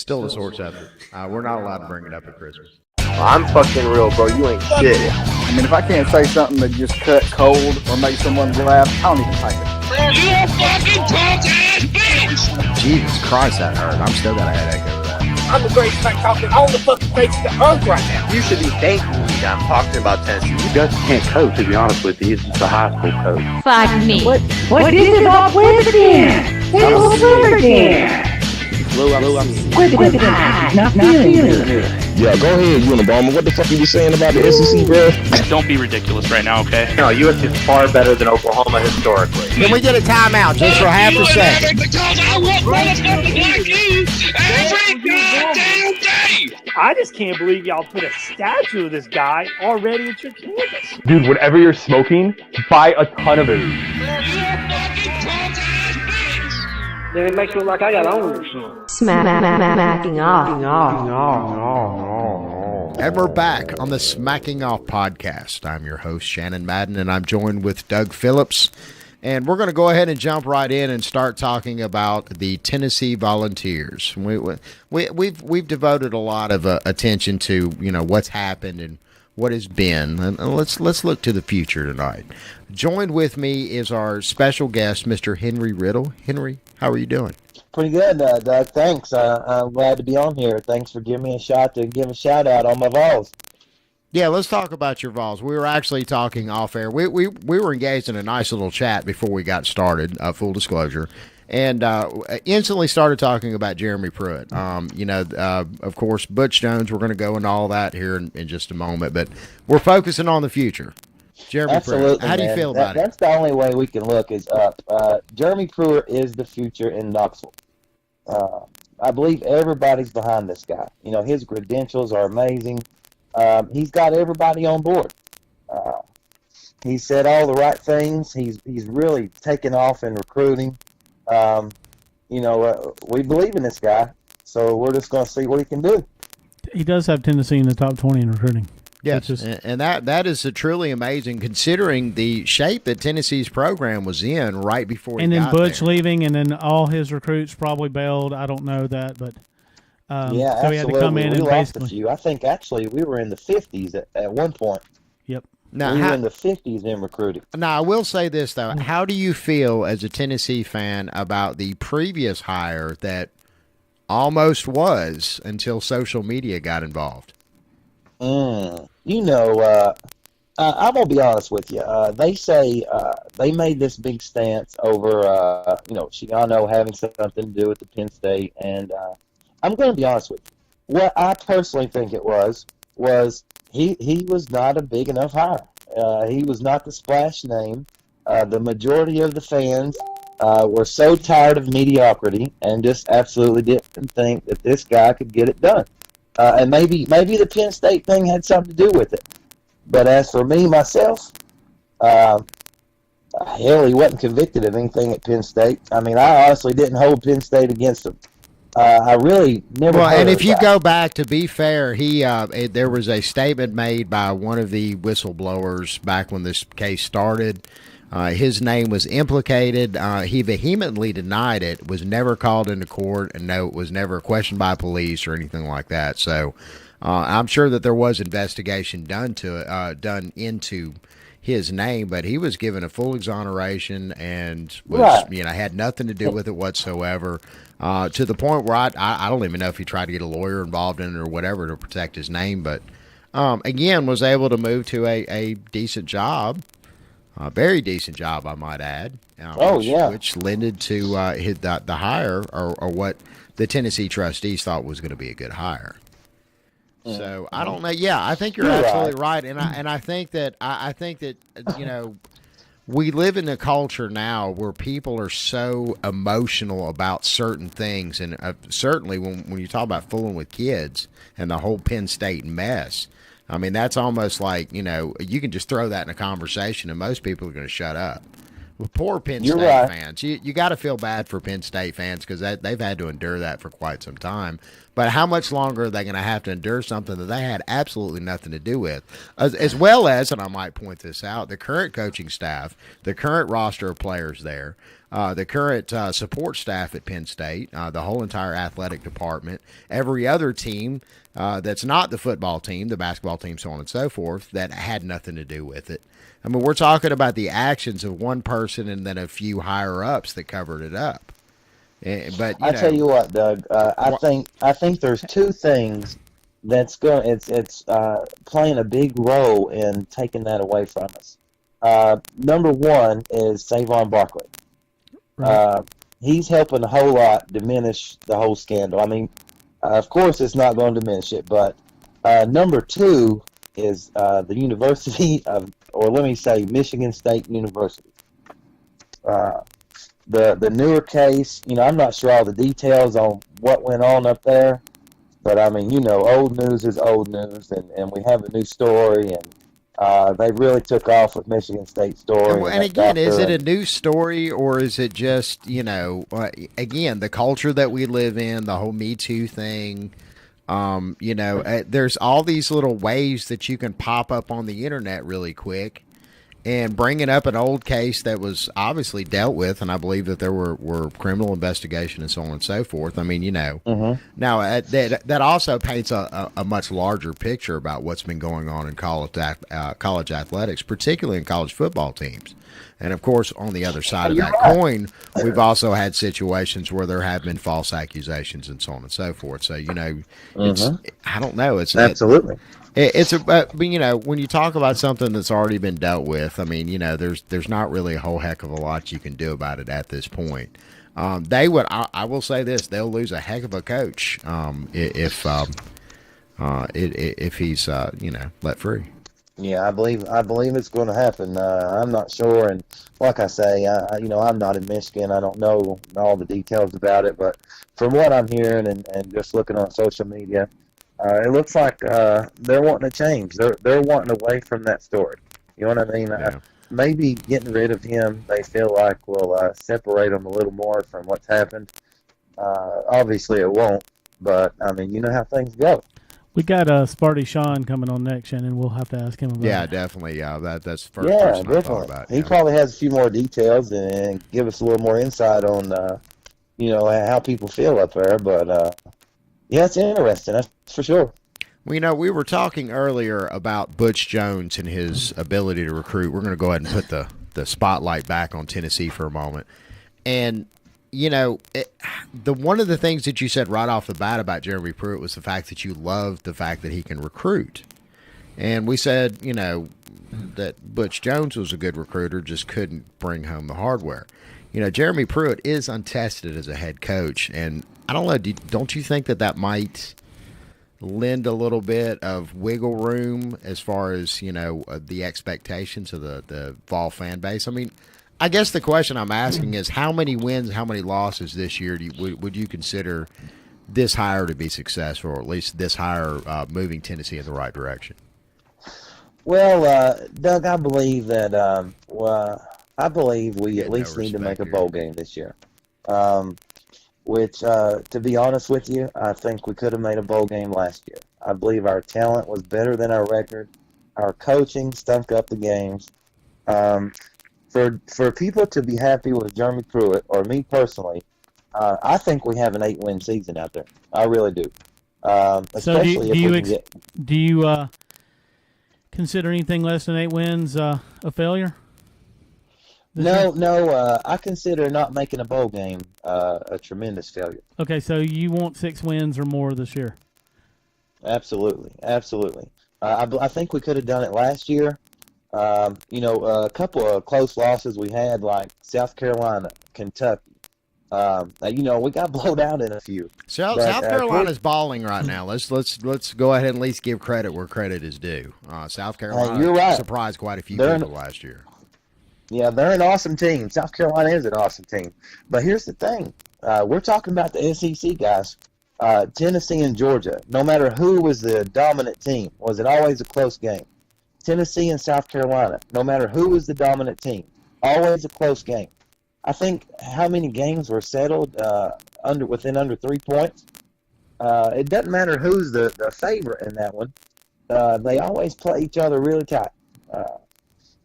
Still the sore subject. We're not allowed to bring it up at Christmas. I'm fucking real, bro. You ain't shit. I mean, if I can't say something that just cut cold or make someone laugh, I don't even type it. You a fucking punk-ass bitch! Jesus Christ, that hurt. I'm still got a headache over that. I'm the greatest man talking on the fucking face of the earth right now. You should be thanking me that I'm talking about Tennessee. You guys can't coach, to be honest with you. He's just a high school coach. Fuck me. What is it all with again? What's over again? With the not feeling good. Yeah, go ahead, Unabomber. What the fuck are you saying about the SEC, bro? Don't be ridiculous right now, okay? No, USC is far better than Oklahoma historically. Can we get a timeout just for half a second? Because I want motherfuckers like you every goddamn day! I just can't believe y'all put a statue of this guy already at your campus. Dude, whatever you're smoking, buy a ton of it. You a fucking punk-ass bitch! Then it makes me look like I got owners. Smacking off. And we're back on the Smacking Off podcast. I'm your host, Shannon Madden, and I'm joined with Doug Phillips. And we're going to go ahead and jump right in and start talking about the Tennessee Volunteers. We've devoted a lot of attention to what's happened and what has been, and let's look to the future tonight. Joined with me is our special guest, Mr. Henry Riddle. Henry, how are you doing? Pretty good, Doug. Thanks. I'm glad to be on here. Thanks for giving me a shot to give a shout out on my Vols. Yeah, let's talk about your Vols. We were actually talking off air. We were engaged in a nice little chat before we got started, full disclosure, and instantly started talking about Jeremy Pruitt. Of course, Butch Jones, we're going to go into all that here in just a moment, but we're focusing on the future. Jeremy Absolutely, Pruitt, how do you feel about it? That's the only way we can look is up. Jeremy Pruitt is the future in Knoxville. I believe everybody's behind this guy. His credentials are amazing. He's got everybody on board. He said all the right things. He's really taken off in recruiting. We believe in this guy, so we're just going to see what he can do. He does have Tennessee in the top 20 in recruiting. Yes, and that is truly amazing considering the shape that Tennessee's program was in right before he got there. And then Butch leaving, and then all his recruits probably bailed. I don't know that, but yeah, so he had to come in and lost basically. A few. I think actually we were in the 50s at one point. Yep. Now, we were in the 50s in recruiting. Now, I will say this, though. How do you feel as a Tennessee fan about the previous hire that almost was until social media got involved? I'm going to be honest with you. They say they made this big stance over, Shiano having something to do with the Penn State. And I'm going to be honest with you. What I personally think it was he was not a big enough hire. He was not the splash name. The majority of the fans were so tired of mediocrity and just absolutely didn't think that this guy could get it done. And maybe the Penn State thing had something to do with it. But as for me, myself, hell, he wasn't convicted of anything at Penn State. I mean, I honestly didn't hold Penn State against him. I really never. Well, and if you go back, to be fair, there was a statement made by one of the whistleblowers back when this case started. His name was implicated. He vehemently denied it, was never called into court, and no, was never questioned by police or anything like that. So I'm sure that there was investigation done into his name, but he was given a full exoneration and was, had nothing to do with it whatsoever. To the point where I don't even know if he tried to get a lawyer involved in it or whatever to protect his name, but again, was able to move to a decent job. A very decent job, I might add. Which lended to the hire or what the Tennessee trustees thought was going to be a good hire. So I don't know. Yeah, I think you're absolutely right, and I think that we live in a culture now where people are so emotional about certain things, and certainly when you talk about fooling with kids and the whole Penn State mess. I mean, that's almost like, you can just throw that in a conversation and most people are going to shut up. Well, poor Penn State fans. You got to feel bad for Penn State fans because they've had to endure that for quite some time. But how much longer are they going to have to endure something that they had absolutely nothing to do with? As well as, and I might point this out, the current coaching staff, the current roster of players there, the current support staff at Penn State, the whole entire athletic department, every other team that's not the football team, the basketball team, so on and so forth, that had nothing to do with it. I mean, we're talking about the actions of one person and then a few higher-ups that covered it up. But I tell you what, Doug, I think there's two things that's going. It's playing a big role in taking that away from us. Number one is Savon Barkley. Right. He's helping a whole lot diminish the whole scandal. I mean, of course, it's not going to diminish it, but number two is the University of, or let me say, Michigan State University. The newer case, I'm not sure all the details on what went on up there, but I mean, old news is old news, and we have a new story, and they really took off with Michigan State story. And again, is it a new story, or is it just, again, the culture that we live in, the whole Me Too thing? There's all these little ways that you can pop up on the internet really quick and bringing up an old case that was obviously dealt with, and I believe that there were criminal investigation and so on and so forth. I mean, now that also paints a much larger picture about what's been going on in college athletics, particularly in college football teams. And, of course, on the other side of that coin, we've also had situations where there have been false accusations and so on and so forth. So, it's I don't know. It's absolutely. It's when you talk about something that's already been dealt with, I mean, there's not really a whole heck of a lot you can do about it at this point. They would, I will say this, they'll lose a heck of a coach if he's let free. Yeah, I believe it's going to happen. I'm not sure, and like I say, I'm not in Michigan. I don't know all the details about it, but from what I'm hearing and just looking on social media, it looks like they're wanting to change. They're wanting away from that story. You know what I mean? Yeah. Maybe getting rid of him, they feel like will separate them a little more from what's happened. Obviously, it won't, but I mean, you know how things go. We got Sparty Sean coming on next, Shannon. We'll have to ask him about it. Yeah, definitely. That's the first person I thought about. He probably has a few more details and give us a little more insight on, how people feel up there. But, yeah, it's interesting. That's for sure. Well, we were talking earlier about Butch Jones and his ability to recruit. We're going to go ahead and put the spotlight back on Tennessee for a moment. And, one of the things that you said right off the bat about Jeremy Pruitt was the fact that you loved the fact that he can recruit. And we said, that Butch Jones was a good recruiter, just couldn't bring home the hardware. Jeremy Pruitt is untested as a head coach. And I don't know, don't you think that might lend a little bit of wiggle room as far as, the expectations of the Vol fan base? I mean, I guess the question I'm asking is how many wins, how many losses this year would you consider this hire to be successful, or at least this hire moving Tennessee in the right direction? Well, Doug, I believe that I believe we at least need to make a bowl game this year. Which, to be honest with you, I think we could have made a bowl game last year. I believe our talent was better than our record. Our coaching stunk up the games. For people to be happy with Jeremy Pruitt, or me personally, I think we have an 8-win season out there. I really do. Especially if we can get. Do you consider anything less than 8 wins a failure? No. I consider not making a bowl game a tremendous failure. Okay, so you want 6 wins or more this year? Absolutely. I think we could have done it last year. A couple of close losses we had, like South Carolina, Kentucky. We got blown out in a few. South Carolina's balling right now. Let's go ahead and at least give credit where credit is due. South Carolina you're right. Surprised quite a few people last year. Yeah, they're an awesome team. South Carolina is an awesome team. But here's the thing. We're talking about the SEC guys. Tennessee and Georgia. No matter who was the dominant team, was it always a close game? Tennessee and South Carolina. No matter who was the dominant team, always a close game. I think how many games were settled within under 3 points. It doesn't matter who's the favorite in that one. They always play each other really tight.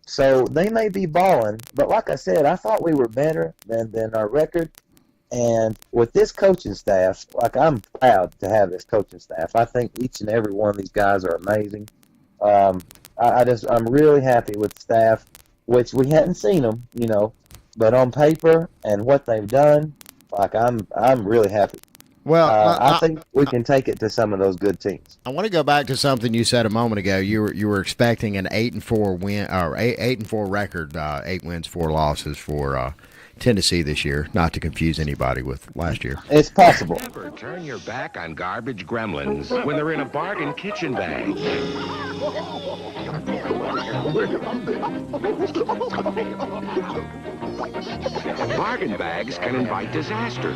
So they may be balling, but like I said, I thought we were better than our record. And with this coaching staff, like I'm proud to have this coaching staff. I think each and every one of these guys are amazing. I'm really happy with the staff, which we hadn't seen them, but on paper and what they've done, like I'm really happy. Well, I think we can take it to some of those good teams. I want to go back to something you said a moment ago. You were expecting an 8-4 win or 8-4 record, 8 wins, 4 losses for Tennessee this year. Not to confuse anybody with last year. It's possible. Never turn your back on garbage gremlins when they're in a bargain kitchen bag. Bargain bags can invite disaster.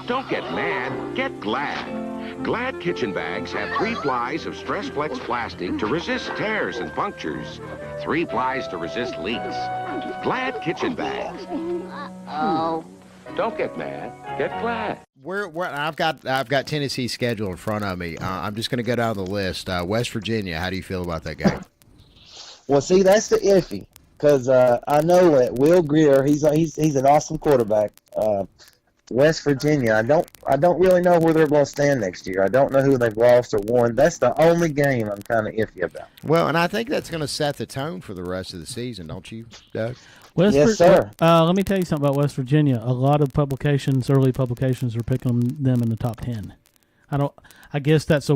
Don't get mad, get glad. Glad kitchen bags have 3 plies of Stress Flex plastic to resist tears and punctures. 3 plies to resist leaks. Glad kitchen bags. Oh. Don't get mad, get glad. I've got Tennessee's schedule in front of me. I'm just going to go down the list. West Virginia. How do you feel about that game? Well, see, that's the iffy, because I know that Will Greer, he's an awesome quarterback. West Virginia, I don't really know where they're going to stand next year. I don't know who they've lost or won. That's the only game I'm kind of iffy about. Well, and I think that's going to set the tone for the rest of the season, don't you, Doug? Yes, sir. Let me tell you something about West Virginia. A lot of early publications, are picking them in the top 10. I guess that's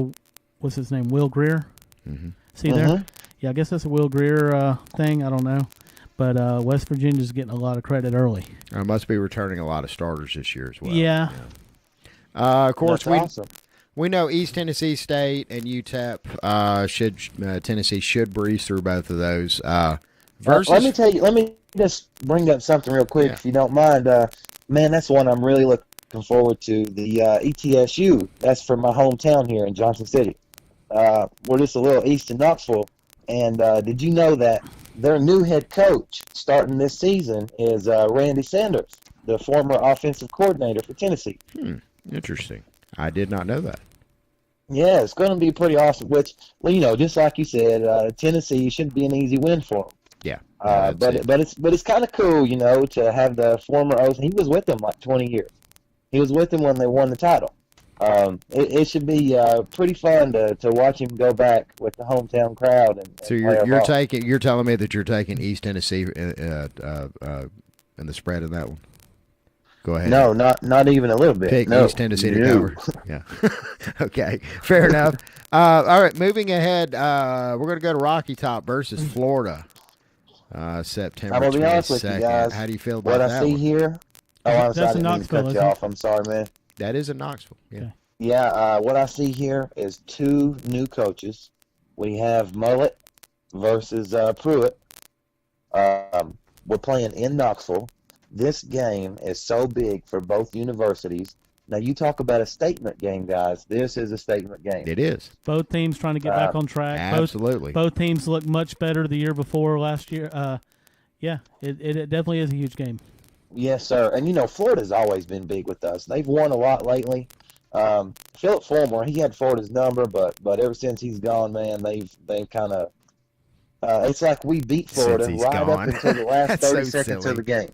what's his name, Will Greer? Mm-hmm. See there? Yeah, I guess that's a Will Greer thing. I don't know. But West Virginia's getting a lot of credit early. Must be returning a lot of starters this year as well. Yeah. Of course, awesome. We know East Tennessee State and UTEP Tennessee should breeze through both of those. Let me just bring up something real quick, if you don't mind. Man, that's one I'm really looking forward to. The ETSU, that's from my hometown here in Johnson City. We're just a little east of Knoxville. And did you know that their new head coach starting this season is Randy Sanders, the former offensive coordinator for Tennessee? Interesting. I did not know that. Yeah, it's going to be pretty awesome. Which, just like you said, Tennessee should be an easy win for them. Yeah. But it's kind of cool, to have the former OC. He was with them like 20 years. He was with them when they won the title. It should be pretty fun to watch him go back with the hometown crowd. So you're telling me that you're taking East Tennessee in the spread in that one? Go ahead. No, not even a little bit. Pick East Tennessee to cover. Yeah. Okay. Fair enough. All right. Moving ahead, we're going to go to Rocky Top versus Florida. September 22nd. I'm going to be honest with you guys. How do you feel about that? What I see here. Oh, I'm sorry. I didn't mean to cut you off. I'm sorry, man. That is in Knoxville. Yeah. Okay. Yeah. What I see here is 2 new coaches. We have Mullet versus Pruitt. We're playing in Knoxville. This game is so big for both universities. Now, you talk about a statement game, guys. This is a statement game. It is. Both teams trying to get back on track. Absolutely. Both teams look much better the year before last year. It definitely is a huge game. Yes, sir. And, Florida's always been big with us. They've won a lot lately. Philip Fulmer, he had Florida's number, but ever since he's gone, man, they've kind of it's like we beat Florida right up until the last 30 seconds of the game.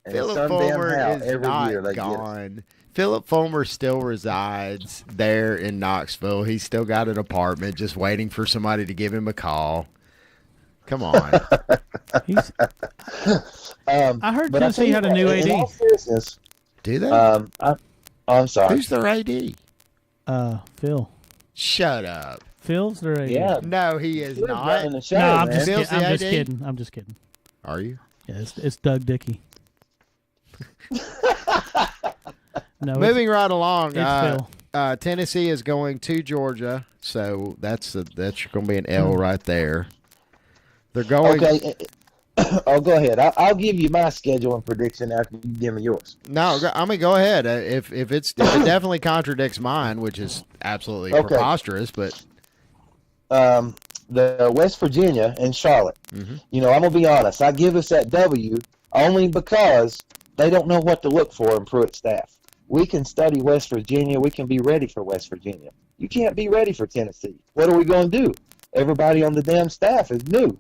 And Philip Fulmer is not gone. Philip Fulmer still resides there in Knoxville. He's still got an apartment just waiting for somebody to give him a call. Come on. I heard Tennessee had a new AD. In all seriousness, do they? I'm sorry. Who's their AD? Phil. Shut up. Phil's their AD. Yeah. No, he is not. I'm just kidding. I'm just kidding. Are you? Yeah, it's Doug Dickey. No, moving right along. It's Phil. Tennessee is going to Georgia, so that's going to be an L right there. They're going. Okay. Oh, go ahead. I'll give you my schedule and prediction after you give me yours. No, I mean, go ahead. If it definitely contradicts mine, which is absolutely preposterous, but the West Virginia and Charlotte. Mm-hmm. I'm gonna be honest. I give us that W only because they don't know what to look for in Pruitt staff. We can study West Virginia. We can be ready for West Virginia. You can't be ready for Tennessee. What are we going to do? Everybody on the damn staff is new.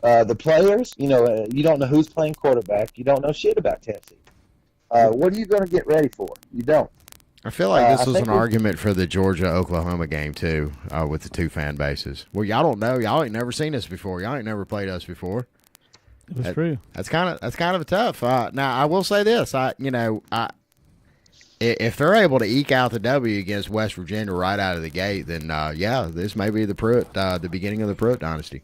The players, you don't know who's playing quarterback. You don't know shit about Tennessee. What are you going to get ready for? You don't. I feel like this was an argument for the Georgia-Oklahoma game, too, with the two fan bases. Well, y'all don't know. Y'all ain't never seen us before. Y'all ain't never played us before. It was true. That's kind of tough. Now, I will say this. If they're able to eke out the W against West Virginia right out of the gate, then, this may be the beginning of the Pruitt dynasty.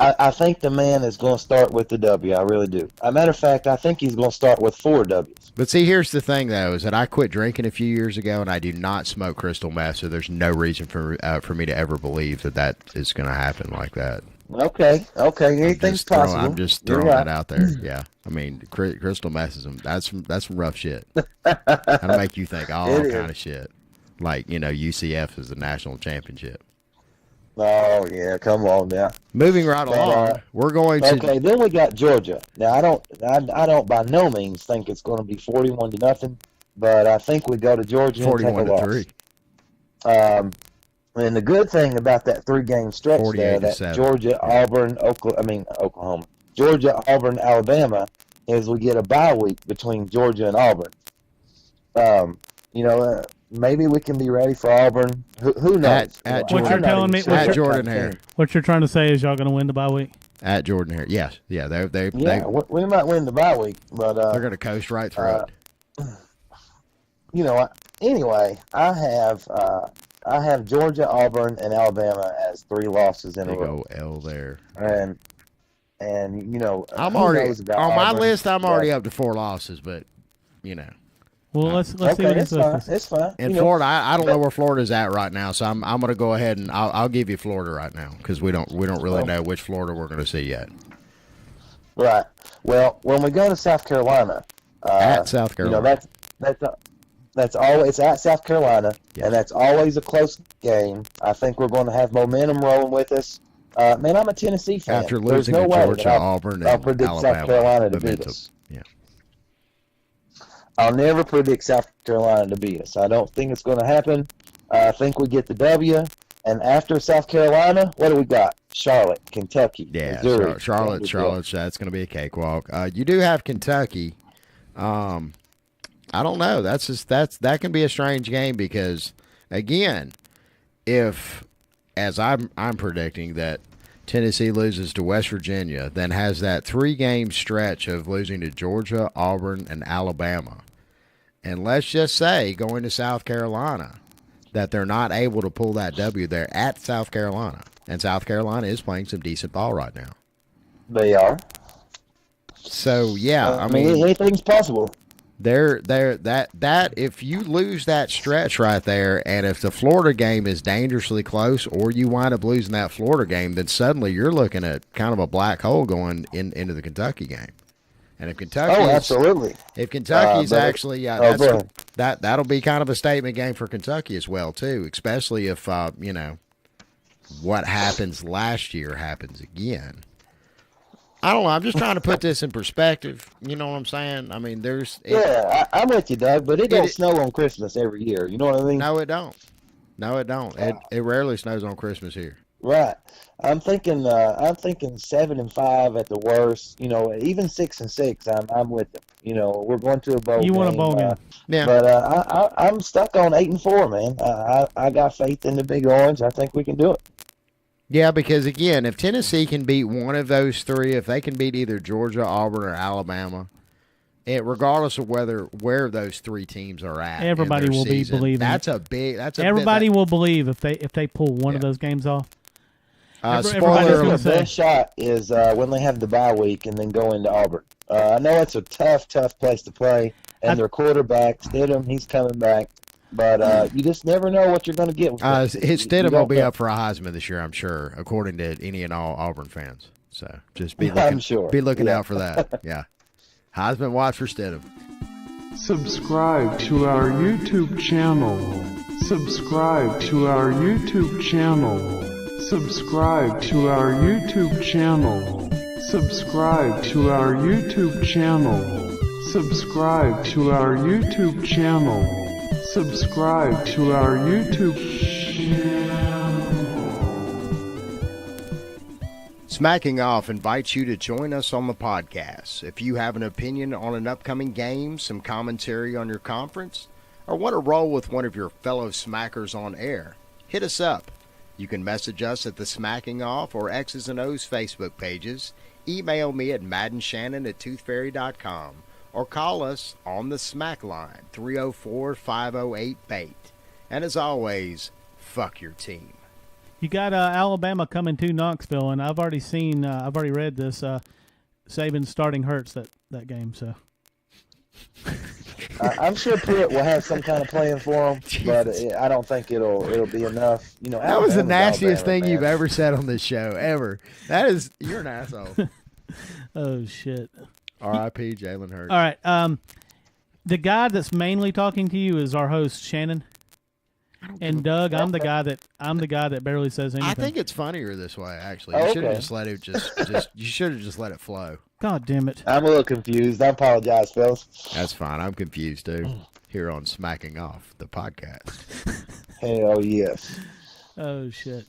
I think the man is going to start with the W. I really do. As a matter of fact, I think he's going to start with 4 W's. But see, here's the thing, though, is that I quit drinking a few years ago, and I do not smoke crystal meth, so there's no reason for me to ever believe that is going to happen like that. Okay, anything's possible. I'm just throwing that out there. Yeah, I mean, crystal meth that's some rough shit. That'll make you think all kind of shit, like UCF is the national championship. Oh yeah, come on now. Moving right along, we're going to. Okay, then we got Georgia. Now I don't by no means think it's going to be 41-0, but I think we go to Georgia 41-3. And the good thing about that 3-game stretch there, that Georgia, Auburn, Oklahoma, Georgia, Auburn, Alabama, is we get a bye week between Georgia and Auburn. Maybe we can be ready for Auburn. Who knows? What you're telling me? At Jordan-Hare. What you're trying to say is y'all going to win the bye week? At Jordan-Hare, yes, yeah, we might win the bye week, but they're going to coast right through it. Anyway, I have Georgia, Auburn, and Alabama as 3 losses in a row. Big old L there. And I'm already on my list. I'm already up to 4 losses, but Well, let's see what his list is. It's fine. In Florida, I don't know where Florida's at right now, so I'm going to go ahead and I'll give you Florida right now because we don't really know which Florida we're going to see yet. Right. Well, when we go to South Carolina, at South Carolina, that's always at South Carolina, and that's always a close game. I think we're going to have momentum rolling with us. Man, I'm a Tennessee fan. After losing to Georgia, Auburn, and I'll predict Alabama, South Carolina to beat us. Yeah. I'll never predict South Carolina to beat us. I don't think it's going to happen. I think we get the W. And after South Carolina, what do we got? Charlotte, Kentucky, Missouri. Charlotte. That's going to be a cakewalk. You do have Kentucky. I don't know. That can be a strange game because, again, if as I'm predicting that Tennessee loses to West Virginia, then has that 3-game stretch of losing to Georgia, Auburn, and Alabama. And let's just say going to South Carolina that they're not able to pull that W there at South Carolina. And South Carolina is playing some decent ball right now. They are. So, yeah, I mean, anything's possible. That if you lose that stretch right there, and if the Florida game is dangerously close, or you wind up losing that Florida game, then suddenly you're looking at kind of a black hole going into the Kentucky game. And if Kentucky, absolutely, if Kentucky's actually, that'll be kind of a statement game for Kentucky as well too, especially if what happens last year happens again. I don't know. I'm just trying to put this in perspective. You know what I'm saying? I mean, I'm with you, Doug, but it don't snow on Christmas every year. You know what I mean? No, it don't. It rarely snows on Christmas here. Right. I'm thinking 7-5 at the worst. Even 6-6. I'm with them. We're going to a bowl game. You want a bowl game? Yeah. But I'm stuck on 8-4, man. I got faith in the Big Orange. I think we can do it. Yeah, because, again, if Tennessee can beat one of those 3, if they can beat either Georgia, Auburn, or Alabama, regardless of where those 3 teams are at, everybody will be believing. Everybody will believe if they pull one of those games off. Spoiler alert. The best shot is when they have the bye week and then go into Auburn. I know it's a tough place to play, and their quarterback, Stidham, he's coming back. But you just never know what you're going to get. Stidham will be up for a Heisman this year, I'm sure, according to any and all Auburn fans. So just be looking out for that. Yeah. Heisman watch for Stidham. Subscribe to our YouTube channel. Subscribe to our YouTube channel. Subscribe to our YouTube channel. Subscribe to our YouTube channel. Subscribe to our YouTube channel. Subscribe to our YouTube channel. Smacking Off invites you to join us on the podcast. If you have an opinion on an upcoming game, some commentary on your conference, or want to roll with one of your fellow smackers on air, hit us up. You can message us at the Smacking Off or X's and O's Facebook pages, email me at maddenshannon@toothfairy.com, or call us on the Smack Line, 304-508-BAIT. And as always, fuck your team. You got Alabama coming to Knoxville, and I've already read this. Saban starting hurts that game, so. I'm sure Pruitt will have some kind of plan for him, but I don't think it'll be enough. You know, that was the nastiest thing man. you've ever said on this show, ever. You're an asshole. Oh, shit. R.I.P. Jalen Hurts. All right. The guy that's mainly talking to you is our host, Shannon. And Doug, I'm the guy that barely says anything. I think it's funnier this way, actually. Oh, You should have okay. just let it you should have just let it flow. God damn it. I'm a little confused. I apologize, fellas. That's fine. I'm confused too. Here on Smacking Off, the podcast. Hell yes. Oh shit.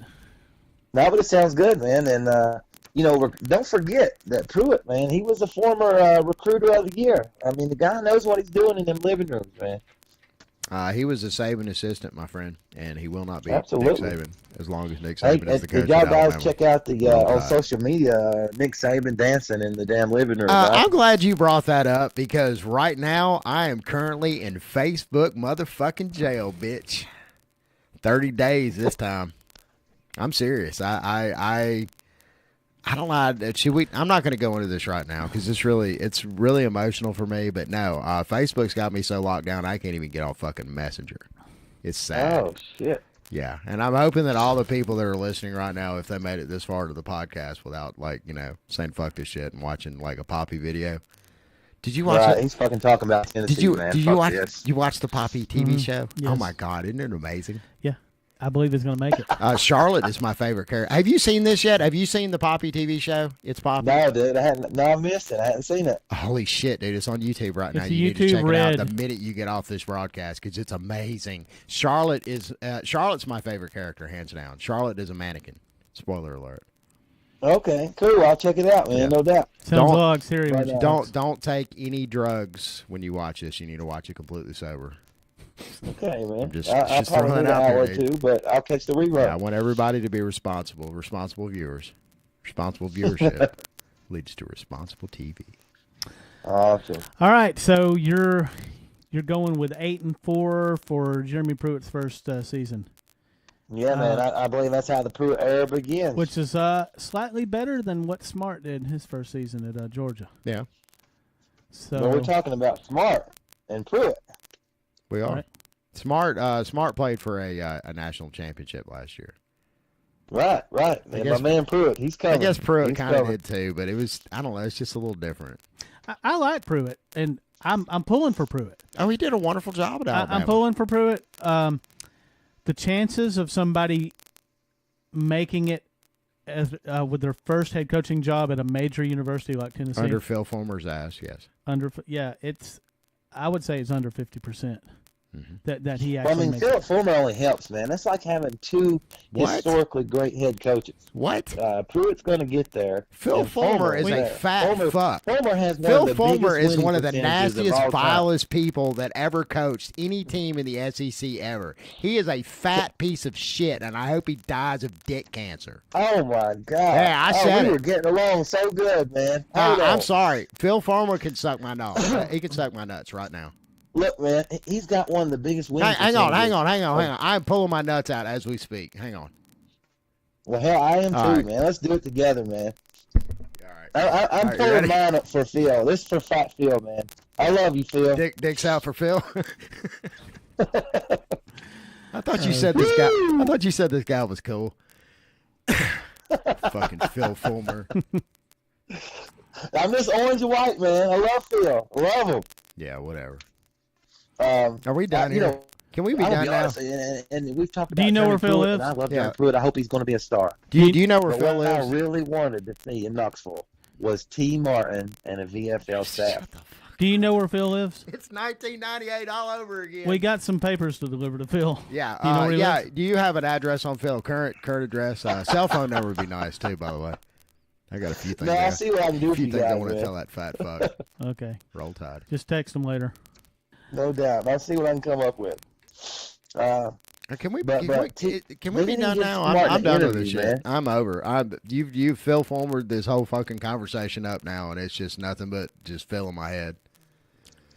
No, but it sounds good, man. And don't forget that Pruitt, man, he was a former recruiter of the year. I mean, the guy knows what he's doing in them living rooms, man. He was a Saban assistant, my friend, and he will not be Absolutely. Nick Saban as long as Nick Saban is the coach. Did y'all of guys Alabama. check out the on social media Nick Saban dancing in the damn living room? I'm glad you brought that up because right now I am currently in Facebook motherfucking jail, bitch. 30 days this time. I'm serious. I don't lie. I'm not going to go into this right now because it's really emotional for me. But no, Facebook's got me so locked down I can't even get on fucking Messenger. It's sad. Oh shit. Yeah, and I'm hoping that all the people that are listening right now, if they made it this far to the podcast without saying fuck this shit and watching like a Poppy video. Did you watch it? He's fucking talking about Tennessee, man. Did you watch? You watch the Poppy TV show? Yes. Oh my God, isn't it amazing? Yeah. I believe it's going to make it. Charlotte is my favorite character. Have you seen this yet? Have you seen the Poppy TV show? It's Poppy. No, dude, I missed it. I hadn't seen it. Holy shit, dude! It's on YouTube right now. It's You need to YouTube check Red. it out the minute you get off this broadcast because it's amazing. Charlotte's my favorite character, hands down. Charlotte is a mannequin. Spoiler alert. Okay, cool. I'll check it out, man. Yeah. No doubt. Sounds like Siri. Don't take any drugs when you watch this. You need to watch it completely sober. Okay, man. I'm just I'll throwing probably it need an out hour there, or dude. two, but I'll catch the rerun. Yeah, I want everybody to be responsible viewers. Responsible viewership leads to responsible TV. Awesome. All right, so you're going with 8-4 for Jeremy Pruitt's first season. Yeah, man. I believe that's how the Pruitt era begins. Which is slightly better than what Smart did in his first season at Georgia. Yeah. So well, we're talking about Smart and Pruitt. We are. Right. Smart played for a national championship last year. Right. And my man Pruitt, he's coming. I guess Pruitt He's kind of coming. did too, but I don't know, it's just a little different. I like Pruitt, and I'm pulling for Pruitt. Oh, he did a wonderful job at Alabama. I'm pulling for Pruitt. The chances of somebody making it as with their first head coaching job at a major university like Tennessee Under Phil Fulmer's ass, yes. I would say it's under 50%. Mm-hmm. That he Well, actually I mean, makes Philip Fulmer only helps, man. That's like having two historically great head coaches. What? Pruitt's going to get there. Phil and Fulmer is a fat fuck. Fulmer has Phil Fulmer is winning one of the percentages of nastiest, all time. vilest people that ever coached any team in the SEC ever. He is a fat piece of shit, and I hope he dies of dick cancer. Oh, my God. Yeah, I said we it. were getting along so good, man. Hold on. I'm sorry. Phil Fulmer can suck my nuts. He can suck my nuts right now. Look, man, he's got one of the biggest wins. Hang on. I'm pulling my nuts out as we speak. Hang on. Well, hell, I am All too, right. man. Let's do it together, man. All right. I'm All right, you pulling ready? mine up for Phil. This is for Fat Phil, man. I love you, Phil. Dick's out for Phil. I thought you said this guy. I thought you said this guy was cool. Fucking Phil Fulmer. I miss orange and white, man. I love Phil. I love him. Yeah, whatever. Are we done here? Can we be done now? honest, and we've talked about Do you know where Jeremy Phil Pruitt, lives? and I love Yeah. Jeremy Pruitt. I hope he's going to be a star. Do you know where But Phil what I lives? really wanted to see in Knoxville was T. Martin and a VFL staff. Do you know where Phil lives? It's 1998 all over again. We got some papers to deliver to Phil. Yeah, Do you know where he lives? Do you have an address on Phil? Current address. Cell phone number would be nice too, by the way. I got a few things. No, I see what I can do A few for you things I guys, want to man. tell that fat fuck. Okay. Roll Tide. Just text him later. No doubt. I'll see what I can come up with. Can we but be they done didn't get now? smart in I'm the done with this interview, shit. man. I'm over. You've Phil Fulmer this whole fucking conversation up now, and it's just nothing but just filling my head.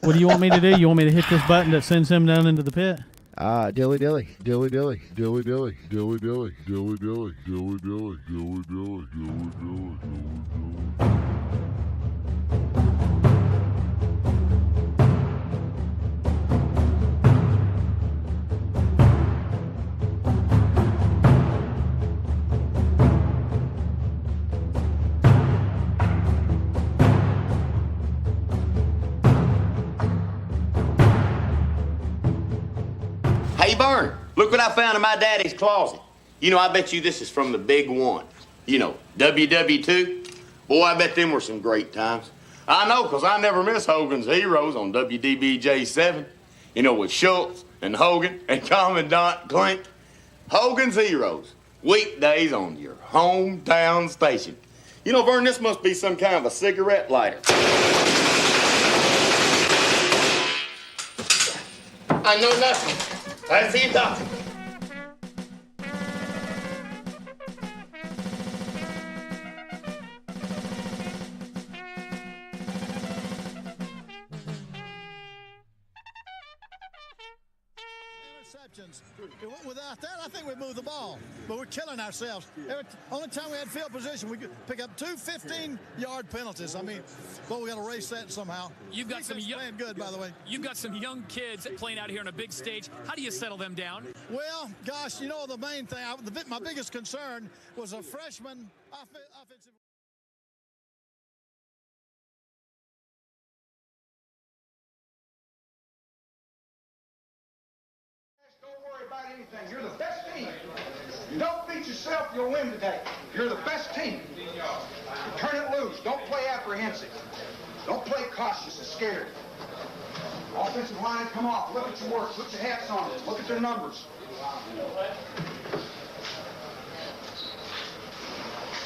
What do you want me to do? You want me to hit this button that sends him down into the pit? Dilly dilly, dilly dilly, dilly dilly, dilly dilly, dilly dilly, dilly dilly, dilly dilly, dilly dilly. Hey, Vern, look what I found in my daddy's closet. You know, I bet you this is from the big one. You know, WW2. Boy, I bet them were some great times. I know, because I never miss Hogan's Heroes on WDBJ7. You know, with Schultz and Hogan and Commandant Klink. Hogan's Heroes. Weekdays on your hometown station. You know, Vern, this must be some kind of a cigarette lighter. I know nothing. I see nothing. Without that, I think we moved the ball. But we're killing ourselves. Only time we had field position, we could pick up two 15-yard penalties. I mean, but we got to race that somehow. You've got some young, playing good, by the way. You've got some young kids playing out here on a big stage. How do you settle them down? Well, gosh, you know the main thing. My biggest concern was a freshman offensive. About anything. You're the best team. You don't beat yourself, you'll win today. You're the best team. Turn it loose. Don't play apprehensive. Don't play cautious and scared. Offensive line, come off. Look at your work. Put your hats on. Look at their numbers.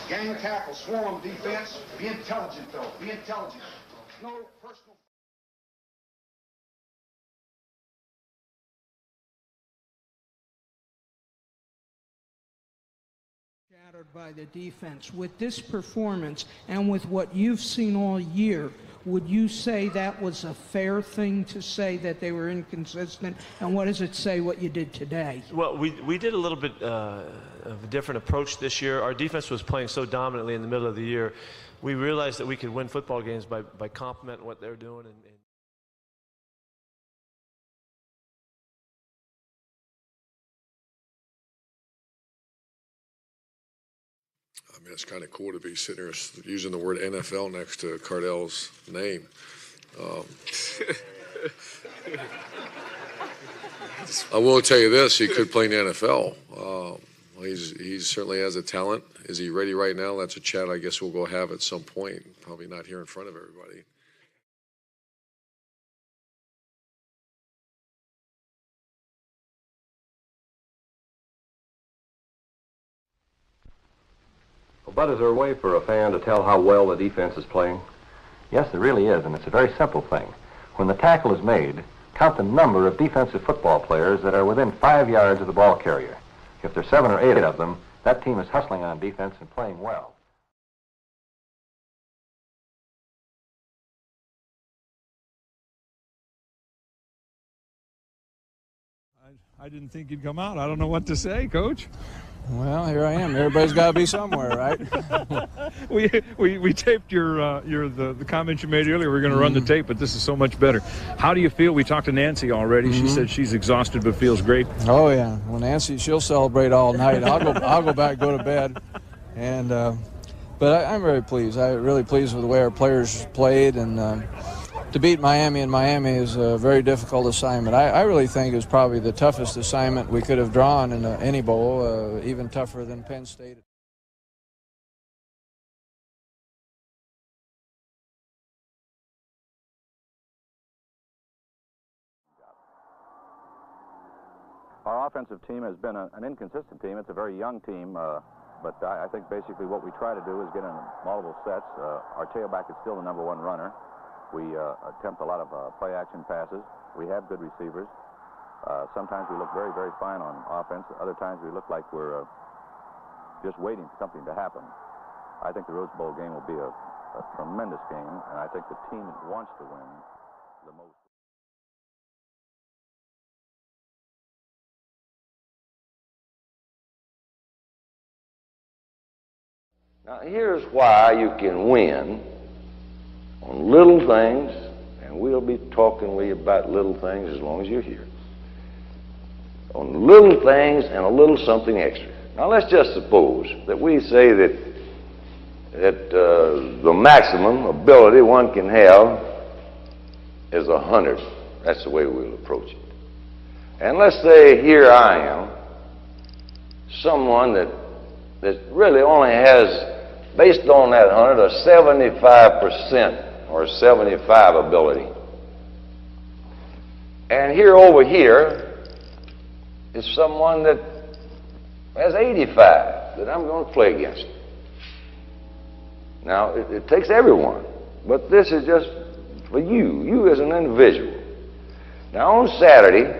Gang tackle, swarm defense. Be intelligent, though. Be intelligent. No personal. Shattered by the defense. With this performance and with what you've seen all year, would you say that was a fair thing to say that they were inconsistent? And what does it say what you did today? Well, we did a little bit of a different approach this year. Our defense was playing so dominantly in the middle of the year. We realized that we could win football games by complementing what they're doing. I mean, it's kind of cool to be sitting here using the word NFL next to Cardell's name. I will tell you this, he could play in the NFL. He certainly has a talent. Is he ready right now? That's a chat I guess we'll go have at some point, probably not here in front of everybody. But is there a way for a fan to tell how well the defense is playing? Yes, there really is, and it's a very simple thing. When the tackle is made, count the number of defensive football players that are within 5 yards of the ball carrier. If there's 7 or 8 of them, that team is hustling on defense and playing well. I didn't think you'd come out. I don't know what to say, Coach. Well, here I am. Everybody's got to be somewhere, right? we taped the comments you made earlier. We're going to run the tape, but this is so much better. How do you feel? We talked to Nancy already. She said she's exhausted but feels great. Oh yeah. Well, Nancy, she'll celebrate all night. I'll go back, go to bed, and but I'm very pleased. I'm really pleased with the way our players played, and to beat Miami in Miami is a very difficult assignment. I really think it was probably the toughest assignment we could have drawn in any bowl, even tougher than Penn State. Our offensive team has been an inconsistent team. It's a very young team. But I think basically what we try to do is get in multiple sets. Our tailback is still the number one runner. We attempt a lot of play-action passes. We have good receivers. Sometimes we look very, very fine on offense. Other times we look like we're just waiting for something to happen. I think the Rose Bowl game will be a tremendous game, and I think the team that wants to win the most. Now, here's why you can win on little things, and we'll be talking with you about little things as long as you're here. On little things and a little something extra. Now, let's just suppose that we say that the maximum ability one can have is 100. That's the way we'll approach it. And let's say here I am, someone that really only has, based on that 100, a 75% or 75 ability. And here over here is someone that has 85 that I'm going to play against. Now, it takes everyone, but this is just for you as an individual. Now, on Saturday,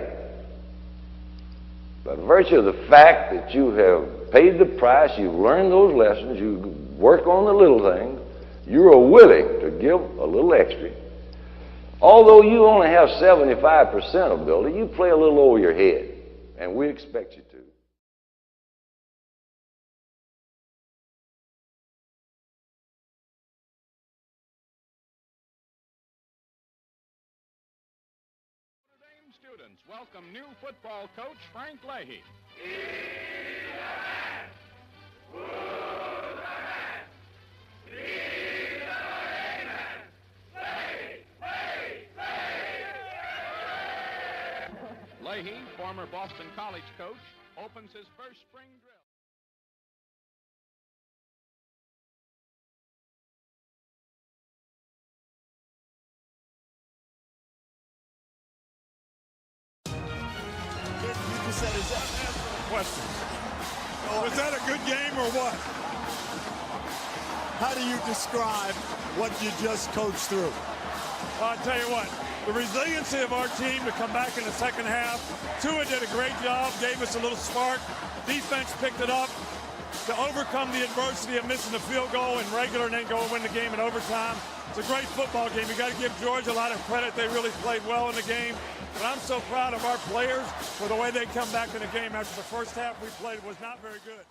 by virtue of the fact that you have paid the price, you've learned those lessons, you work on the little things, you are willing to give a little extra. Although you only have 75% ability, you play a little over your head, and we expect you to. Students, welcome new football coach Frank Leahy. Leahy, former Boston College coach, opens his first spring drill. Question. Was that a good game or what? How do you describe what you just coached through? Well, I'll tell you what, the resiliency of our team to come back in the second half. Tua did a great job, gave us a little spark. Defense picked it up to overcome the adversity of missing the field goal in regular and then go and win the game in overtime. It's a great football game. You got to give Georgia a lot of credit. They really played well in the game. But I'm so proud of our players for the way they come back in the game after the first half we played was not very good.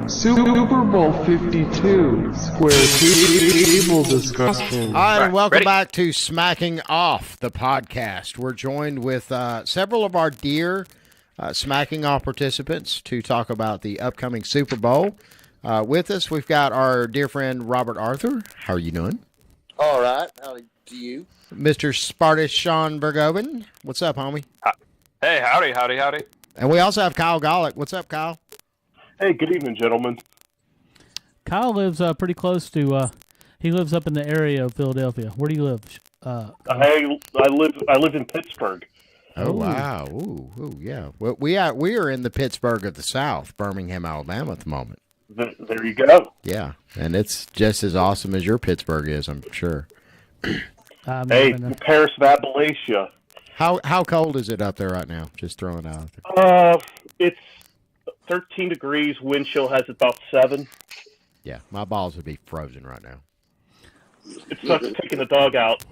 Super Bowl 52 Square Table Discussion. All right, and welcome back to Smacking Off, the podcast. We're joined with several of our dear Smacking Off participants to talk about the upcoming Super Bowl. With us, we've got our dear friend Robert Arthur. How are you doing? All right. How do you? Mr. Spartus Sean Vergowven. What's up, homie? Hey, howdy. And we also have Kyle Golik. What's up, Kyle? Hey, good evening, gentlemen. Kyle lives pretty close to. He lives up in the area of Philadelphia. Where do you live? I live in Pittsburgh. Oh wow! Ooh, yeah. Well, we are in the Pittsburgh of the South, Birmingham, Alabama, at the moment. There you go. Yeah, and it's just as awesome as your Pittsburgh is, I'm sure. Hey, Paris of Appalachia. How cold is it up there right now? Just throwing it out there. It's 13 degrees. Wind chill has about 7. Yeah, my balls would be frozen right now. It sucks taking the dog out.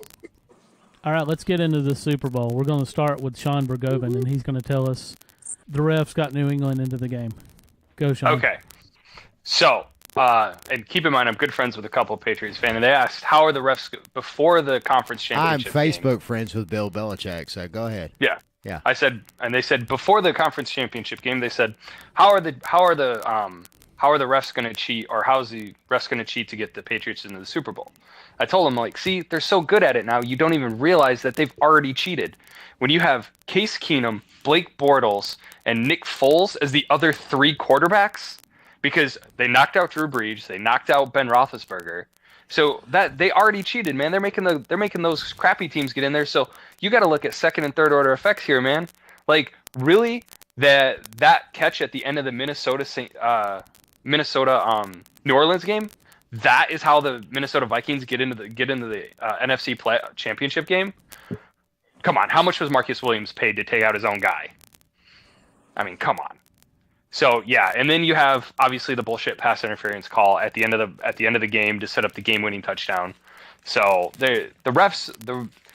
All right, let's get into the Super Bowl. We're going to start with Sean Vergowven, and he's going to tell us the refs got New England into the game. Go, Sean. Okay. So, and keep in mind, I'm good friends with a couple of Patriots fans, and they asked, how are the refs before the conference championship I'm Facebook friends with Bill Belichick, so go ahead. Yeah. Yeah. I said, and they said before the conference championship game, they said, how how are the refs going to cheat, or how's the refs going to cheat to get the Patriots into the Super Bowl? I told them, like, see, they're so good at it now, you don't even realize that they've already cheated. When you have Case Keenum, Blake Bortles, and Nick Foles as the other 3 quarterbacks, because they knocked out Drew Brees, they knocked out Ben Roethlisberger, so that they already cheated, man. They're making those crappy teams get in there. So you got to look at second and third order effects here, man. Like, really, that catch at the end of the Minnesota New Orleans game, that is how the Minnesota Vikings get into the NFC championship game. Come on, how much was Marcus Williams paid to take out his own guy? I mean, come on. So yeah, and then you have obviously the bullshit pass interference call at the end of the game to set up the game-winning touchdown. So the refs,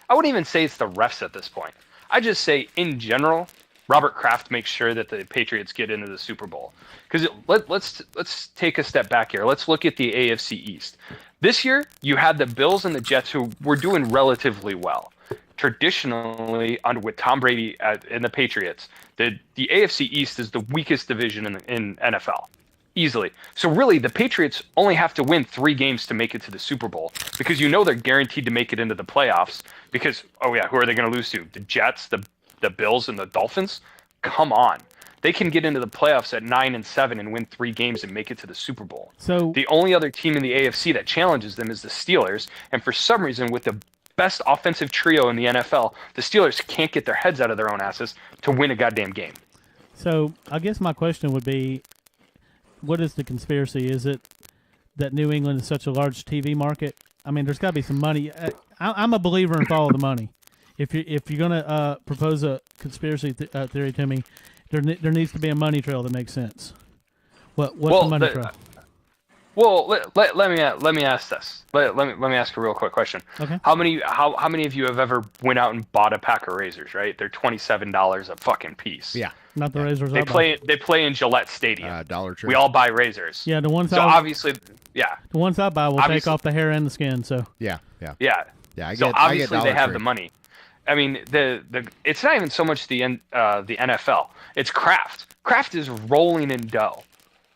I wouldn't even say it's the refs at this point. I just say in general, Robert Kraft makes sure that the Patriots get into the Super Bowl. Because let's take a step back here. Let's look at the AFC East. This year, you had the Bills and the Jets who were doing relatively well. Traditionally, with Tom Brady and the Patriots, the AFC East is the weakest division in NFL, easily. So really, the Patriots only have to win 3 games to make it to the Super Bowl, because you know they're guaranteed to make it into the playoffs. Because, oh yeah, who are they going to lose to? The Jets, the Bills, and the Dolphins? Come on. They can get into the playoffs at 9-7 and win 3 games and make it to the Super Bowl. So the only other team in the AFC that challenges them is the Steelers, and for some reason, with the best offensive trio in the NFL, the Steelers can't get their heads out of their own asses to win a goddamn game. So I guess my question would be, what is the conspiracy? Is it that New England is such a large TV market? I mean, there's got to be some money. I'm a believer in follow the money. If you're going to propose a conspiracy theory to me, there needs to be a money trail that makes sense. What's the money trail? Well, let me ask this. Let me ask a real quick question. Okay. How many of you have ever went out and bought a pack of razors? Right, they're $27 a fucking piece. Yeah, not the razors. They play in Gillette Stadium. Dollar Tree. We all buy razors. Yeah, the ones. So obviously, yeah. The ones I buy will take off the hair and the skin. So yeah. So obviously they have the money. I mean, it's not even so much the NFL. It's Kraft. Kraft is rolling in dough,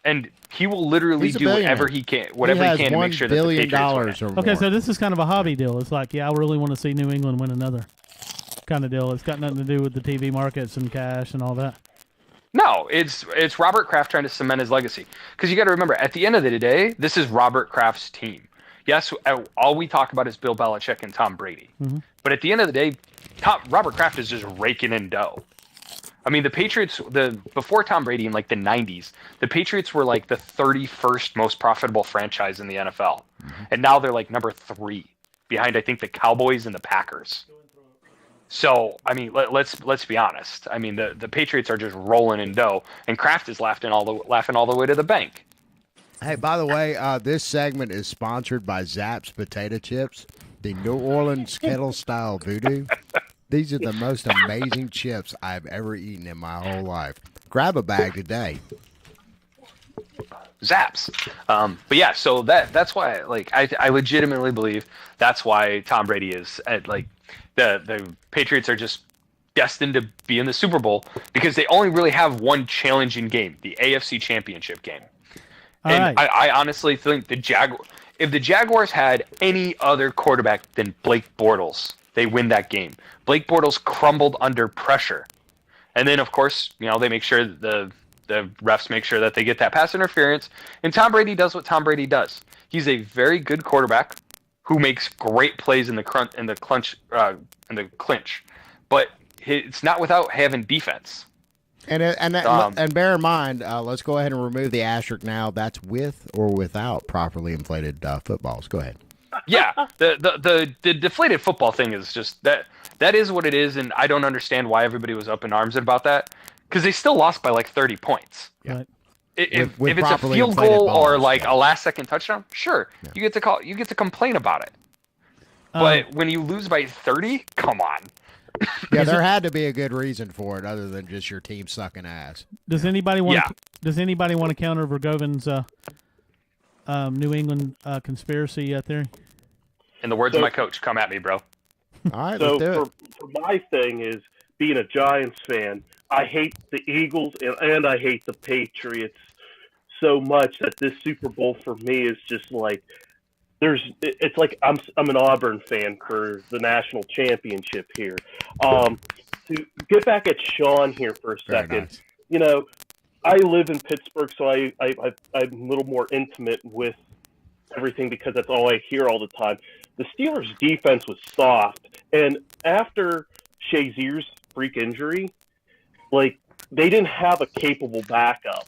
and he will literally do whatever he can to make sure that the Patriots win. Okay, so this is kind of a hobby deal. It's like, yeah, I really want to see New England win another kind of deal. It's got nothing to do with the TV markets and cash and all that. No, it's Robert Kraft trying to cement his legacy. Because you got to remember, at the end of the day, this is Robert Kraft's team. Yes, all we talk about is Bill Belichick and Tom Brady. Mm-hmm. But at the end of the day, Robert Kraft is just raking in dough. I mean, the Patriots, before Tom Brady in like the 90s, the Patriots were like the 31st most profitable franchise in the NFL. Mm-hmm. And now they're like number 3, behind, I think, the Cowboys and the Packers. So, I mean, let's be honest. I mean, the Patriots are just rolling in dough, and Kraft is laughing all the way to the bank. Hey, by the way, this segment is sponsored by Zapp's Potato Chips, the New Orleans kettle-style voodoo. These are the most amazing chips I've ever eaten in my whole life. Grab a bag today. Zaps. But yeah, so that's why, like, I legitimately believe that's why Tom Brady is at, like, the Patriots are just destined to be in the Super Bowl, because they only really have one challenging game, the AFC Championship game. I honestly think if the Jaguars had any other quarterback than Blake Bortles, they win that game. Blake Bortles crumbled under pressure. And then, of course, they make sure the refs make sure that they get that pass interference. And Tom Brady does what Tom Brady does. He's a very good quarterback who makes great plays in the clinch. But it's not without having defense. And bear in mind, let's go ahead and remove the asterisk now. That's with or without properly inflated footballs. Go ahead. Yeah, the deflated football thing is just that is what it is, and I don't understand why everybody was up in arms about that, because they still lost by like 30 points. Yeah. If it's a field goal or like a last second touchdown, sure, you get to complain about it. But when you lose by 30, come on. Yeah, there had to be a good reason for it, other than just your team sucking ass. Does anybody want? Yeah. Does anybody want to counter Vergowven's New England conspiracy theory? In the words of my coach, come at me, bro. All right, so let's do it. For my thing is, being a Giants fan, I hate the Eagles and I hate the Patriots. so much that this Super Bowl for me is just like it's like I'm an Auburn fan for the national championship here. To get back at Sean here for a second, nice. I live in Pittsburgh, so I'm a little more intimate with everything because that's all I hear all the time. The Steelers' defense was soft, and after Shazier's freak injury, like they didn't have a capable backup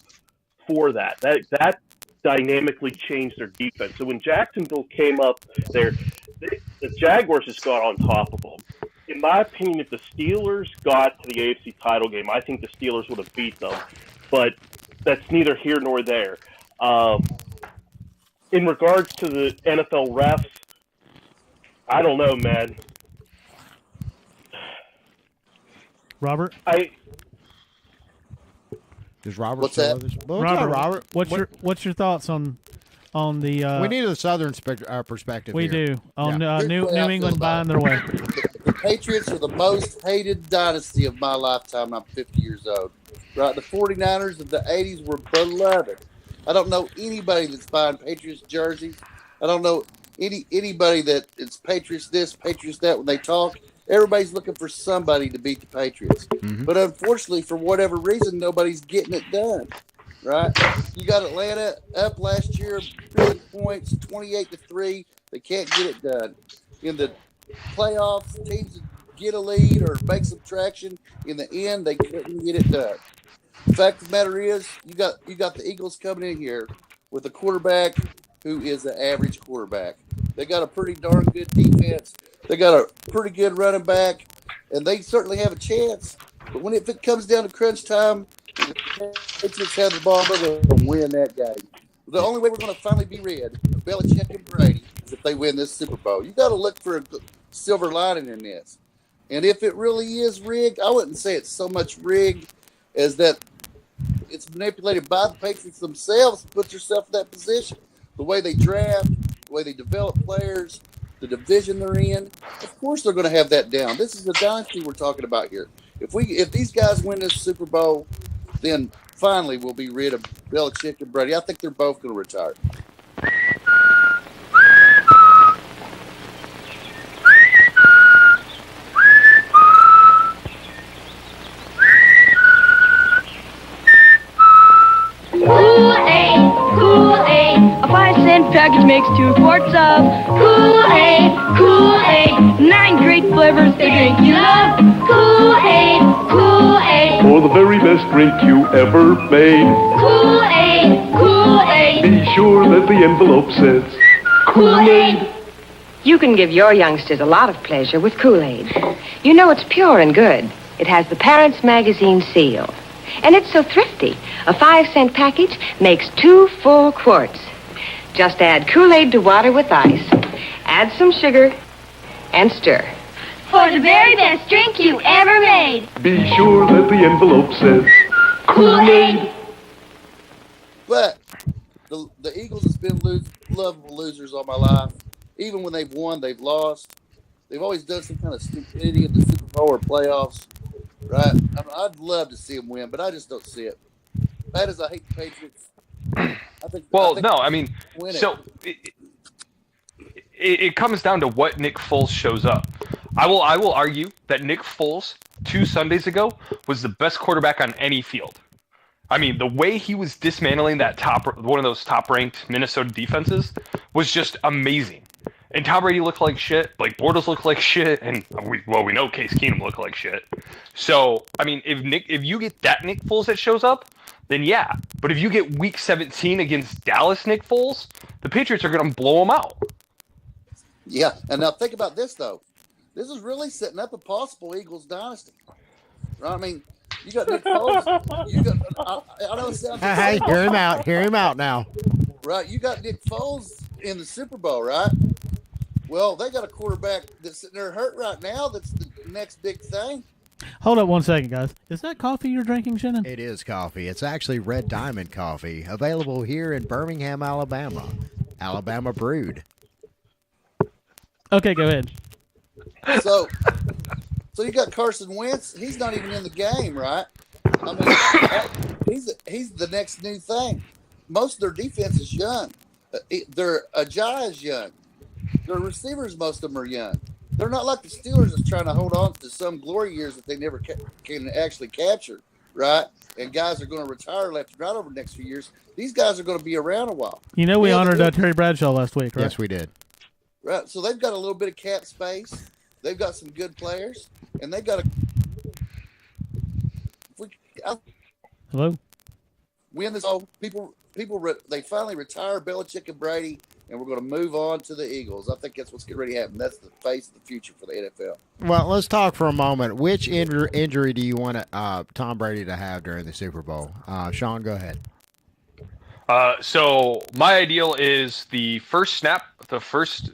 for that. That dynamically changed their defense. So when Jacksonville came up there, the Jaguars just got on top of them. In my opinion, if the Steelers got to the AFC title game, I think the Steelers would have beat them. But that's neither here nor there. In regards to the NFL refs, I don't know, man. Robert? Is Robert What's still that? with us? Well, Robert, Robert. What's your thoughts on the? We need a Southern perspective. We here. do on Here's New the way I feel England about buying their way. The Patriots are the most hated dynasty of my lifetime. I'm 50 years old. Right? The 49ers of the 80s were beloved. I don't know anybody that's buying Patriots jerseys. I don't know anybody that it's Patriots this, Patriots that. When they talk, everybody's looking for somebody to beat the Patriots. Mm-hmm. But unfortunately, for whatever reason, nobody's getting it done. Right? You got Atlanta up last year, billion points, 28-3. They can't get it done. In the playoffs, teams get a lead or make some traction. In the end, they couldn't get it done. The fact of the matter is, you got the Eagles coming in here with a quarterback who is an average quarterback. They got a pretty darn good defense. They got a pretty good running back, and they certainly have a chance. But if it comes down to crunch time, the Patriots have the ball, they're going to win that game. The only way we're going to finally be rid of Belichick and Brady is if they win this Super Bowl. You got to look for a silver lining in this. And if it really is rigged, I wouldn't say it's so much rigged as that it's manipulated by the Patriots themselves to put yourself in that position. The way they draft, the way they develop players, the division they're in. Of course they're going to have that down. This is the dynasty we're talking about here. If these guys win this Super Bowl, then finally we'll be rid of Belichick and Brady. I think they're both going to retire. Kool-Aid, a 5-cent package makes 2 quarts of Kool-Aid, Kool-Aid, 9 great flavors, the drink you love. Kool-Aid, Kool-Aid, For the very best drink you ever made. Kool-Aid, Kool-Aid, Be sure that the envelope says Kool-Aid. You can give your youngsters a lot of pleasure with Kool-Aid. You know it's pure and good. It has the Parents Magazine seal. And it's so thrifty. A 5-cent package makes 2 full quarts. Just add Kool-Aid to water with ice. Add some sugar and stir. For the very best drink you ever made. Be sure that the envelope says Kool-Aid. But the Eagles has been lovable losers all my life. Even when they've won, they've lost. They've always done some kind of stupidity in the Super Bowl or playoffs. Right? I'd love to see them win, but I just don't see it. Bad as I hate the Patriots, I think. It comes down to what Nick Foles shows up. I will argue that Nick Foles 2 Sundays ago was the best quarterback on any field. I mean, the way he was dismantling one of those top-ranked Minnesota defenses was just amazing. And Tom Brady looked like shit. Blake Bortles looked like shit, and we know Case Keenum looked like shit. So, I mean, if you get that Nick Foles that shows up, then yeah. But if you get Week 17 against Dallas Nick Foles, the Patriots are going to blow him out. Yeah, and now think about this though. This is really setting up a possible Eagles dynasty. Right? I mean, you got Nick Foles. I know it sounds. Hey, hear him out. Hear him out now. Right, you got Nick Foles in the Super Bowl, right? Well, they got a quarterback that's sitting there hurt right now. That's the next big thing. Hold up 1 second, guys. Is that coffee you're drinking, Shannon? It is coffee. It's actually Red Diamond coffee, available here in Birmingham, Alabama. Alabama brewed. Okay, go ahead. So you got Carson Wentz. He's not even in the game, right? I mean, he's the next new thing. most of their defense is young. Their Ajay is young. Their receivers, most of them are young. They're not like the Steelers that's trying to hold on to some glory years that they never can actually capture, right? And guys are going to retire left and right over the next few years. These guys are going to be around a while. You know, we honored Terry Bradshaw last week, right? Yes, we did. Right. So they've got a little bit of cap space. They've got some good players, and they've got a. Hello. Win this all. People. They finally retire Belichick and Brady, and we're going to move on to the Eagles. I think that's what's getting ready to happen. That's the face of the future for the NFL. Well, let's talk for a moment. Which injury do you want Tom Brady to have during the Super Bowl? Sean, go ahead. So my ideal is the first snap of the first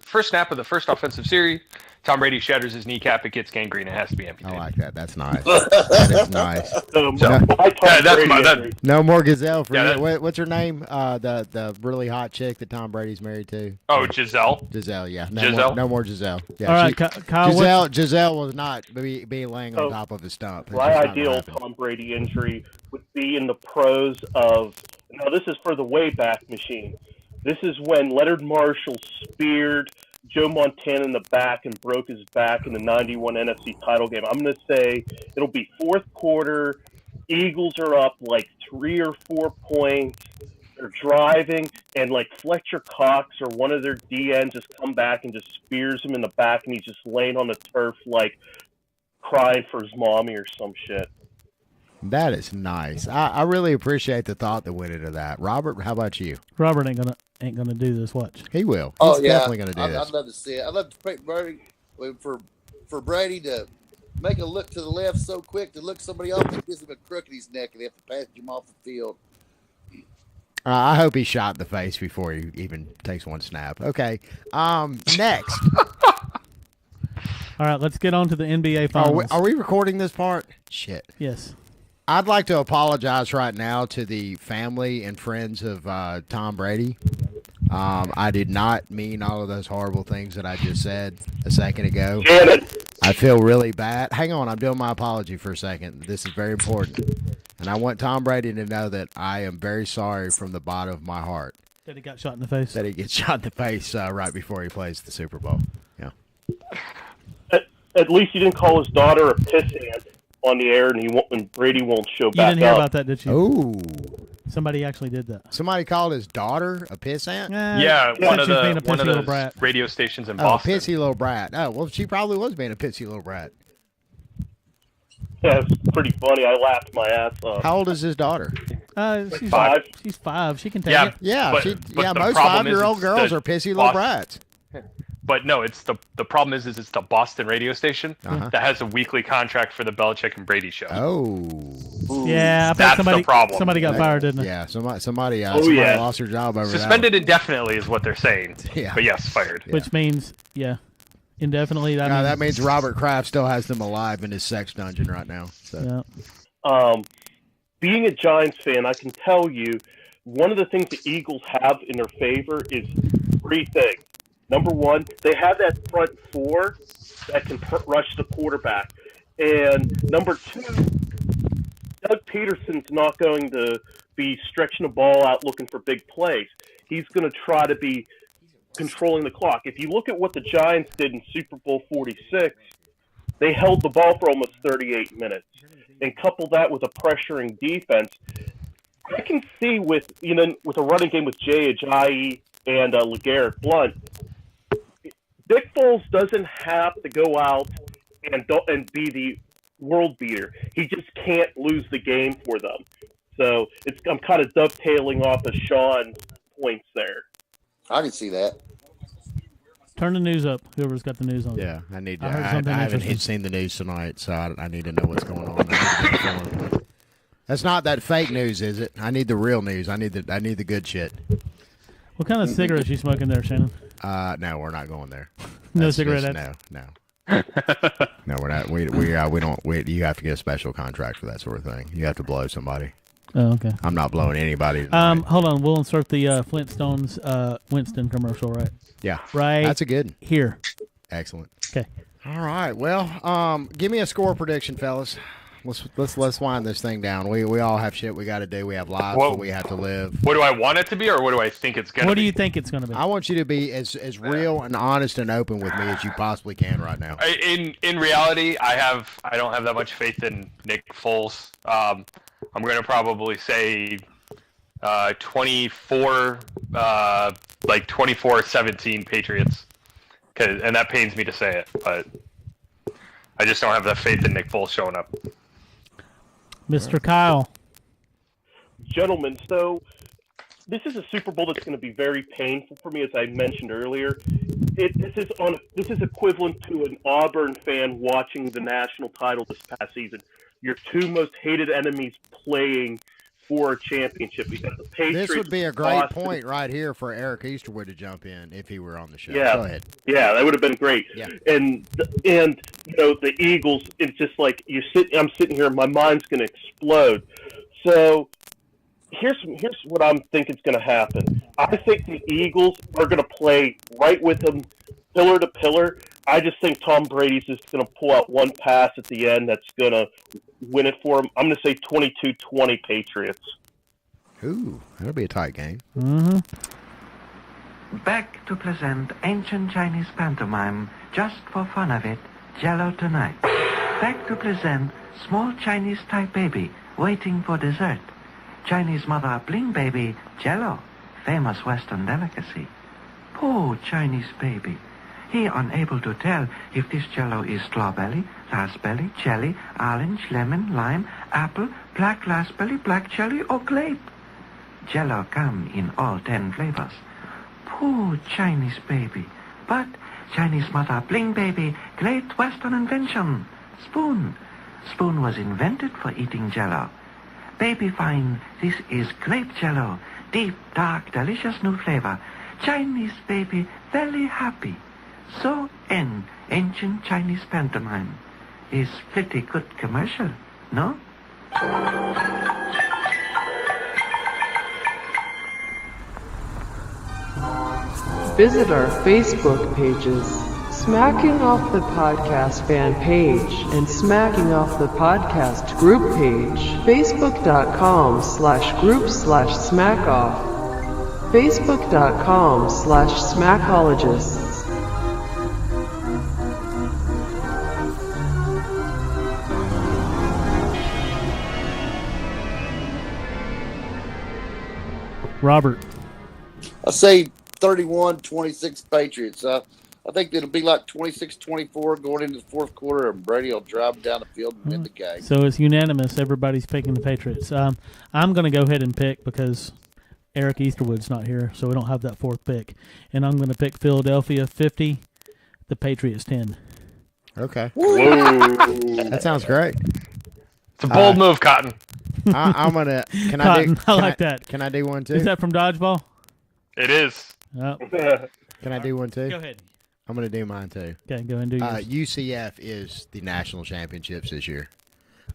offensive series. Tom Brady shatters his kneecap. It gets gangrene. It has to be amputated. I like that. That's nice. That is nice. No more Gazelle for you. What's her name? The really hot chick that Tom Brady's married to. Oh, Giselle. Giselle, yeah. No more Giselle. Yeah, all right, Kyle. Giselle was not be laying on top of his stump. My ideal Tom Brady injury would be in the pros of. Now, this is for the Wayback Machine. This is when Leonard Marshall speared Joe Montana in the back and broke his back in the 91 NFC title game. I'm going to say it'll be fourth quarter. Eagles are up like 3 or 4 points. They're driving, and like Fletcher Cox or one of their DNs just come back and just spears him in the back, and he's just laying on the turf like crying for his mommy or some shit. That is nice. I really appreciate the thought that went into that. Robert, how about you? Robert ain't gonna do this. Watch. He will. He's definitely gonna do this. I'd love to see it. I'd love to pick Brady for Brady to make a look to the left so quick to look somebody off that gives him a crook in his neck and they have to pass him off the field. I hope he's shot in the face before he even takes one snap. Okay. Next. All right, let's get on to the NBA Finals. Are we recording this part? Shit. Yes. I'd like to apologize right now to the family and friends of Tom Brady. I did not mean all of those horrible things that I just said a second ago. I feel really bad. Hang on, I'm doing my apology for a second. This is very important. And I want Tom Brady to know that I am very sorry from the bottom of my heart. That he got shot in the face? That he gets shot in the face right before he plays the Super Bowl. Yeah. At least he didn't call his daughter a pissant on the air, and Brady won't show back up. You didn't hear about that, did you? Oh. Somebody actually did that. Somebody called his daughter a pissant? Yeah, one of the radio stations in Boston. Oh, pissy little brat. Oh, well, she probably was being a pissy little brat. Yeah, it's pretty funny. I laughed my ass off. How old is his daughter? She's 5. She's 5. She can take it. Yeah, but most 5-year-old girls are pissy little brats. But no, it's the problem is it's the Boston radio station that has a weekly contract for the Belichick and Brady show. Oh, yeah, that's the problem. Somebody got fired, didn't they? Yeah, somebody lost their job over suspended indefinitely is what they're saying. Yeah, but yes, fired. Yeah. Which means indefinitely. That means Robert Kraft still has them alive in his sex dungeon right now. So. Yeah. Being a Giants fan, I can tell you one of the things the Eagles have in their favor is 3 things. Number one, they have that front 4 that can rush the quarterback. And number 2, Doug Peterson's not going to be stretching the ball out looking for big plays. He's going to try to be controlling the clock. If you look at what the Giants did in Super Bowl 46, they held the ball for almost 38 minutes. And couple that with a pressuring defense, I can see with a running game with Jay Ajayi and LeGarrette Blount, Nick Foles doesn't have to go out and be the world beater. He just can't lose the game for them. So I'm kind of dovetailing off of Sean's points there. I can see that. Turn the news up. Whoever's got the news on. Yeah, I need. I haven't seen the news tonight, so I need to know what's going on. That's not that fake news, is it? I need the real news. I need the good shit. What kind of cigarettes you smoking there, Shannon? No, we're not going there. No cigarette. No. No, we're not. We don't. You have to get a special contract for that sort of thing. You have to blow somebody. Oh, okay. I'm not blowing anybody. Hold on. We'll insert the Flintstones Winston commercial, right? Yeah. Right. That's a good. Here. Excellent. Okay. All right. Well, give me a score prediction, fellas. let's wind this thing down. We all have shit we got to do. We have lives that we have to live. What do I want it to be, or what do I think it's gonna be? What do you think it's gonna be? I want you to be as real and honest and open with me as you possibly can right now. In reality, I don't have that much faith in Nick Foles. I'm gonna probably say 24, like 24-17 Patriots. And that pains me to say it, but I just don't have that faith in Nick Foles showing up. Mr. Kyle. Gentlemen, so this is a Super Bowl that's going to be very painful for me, as I mentioned earlier. This is equivalent to an Auburn fan watching the national title this past season. Your two most hated enemies playing for a championship. We got the Patriots. This would be a great point right here for Eric Easterwood to jump in if he were on the show. Yeah, Go ahead. Yeah, that would have been great. Yeah. And the Eagles. It's just like I'm sitting here, my mind's going to explode. So here's what I'm thinking is going to happen. I think the Eagles are going to play right with them, pillar to pillar. I just think Tom Brady's just going to pull out one pass at the end that's going to win it for him. I'm going to say 22-20 Patriots. Ooh, that'll be a tight game. Mm-hmm. Back to present ancient Chinese pantomime, just for fun of it, Jello tonight. Back to present small Chinese type baby waiting for dessert. Chinese mother bling baby, Jello, famous Western delicacy. Poor Chinese baby. He unable to tell if this Jello is strawberry, raspberry, jelly, orange, lemon, lime, apple, black raspberry, black cherry, or grape. Jello come in all 10 flavors. Poor Chinese baby. But Chinese mother bling baby, great Western invention. Spoon. Spoon was invented for eating Jello. Baby find this is grape Jello. Deep, dark, delicious new flavor. Chinese baby very happy. So end ancient Chinese pantomime. Is pretty good commercial, no? Visit our Facebook pages, Smacking Off the Podcast fan page and Smacking Off the Podcast group page, facebook.com/group/smackoff, facebook.com/smackologists. Robert. I say 31-26 Patriots. I think it'll be like 26-24 going into the fourth quarter, and Brady will drive them down the field and win the game. So it's unanimous. Everybody's picking the Patriots. I'm going to go ahead and pick because Eric Easterwood's not here, so we don't have that fourth pick. And I'm going to pick Philadelphia 50, the Patriots 10. Okay. Whoa. That sounds great. It's a bold move, Cotton. I'm gonna. Can Cotton, I like that. Can I do one too? Is that from Dodgeball? It is. Oh. Can I do one too? Go ahead. I'm gonna do mine too. Okay, go ahead and do yours. UCF is the national championships this year.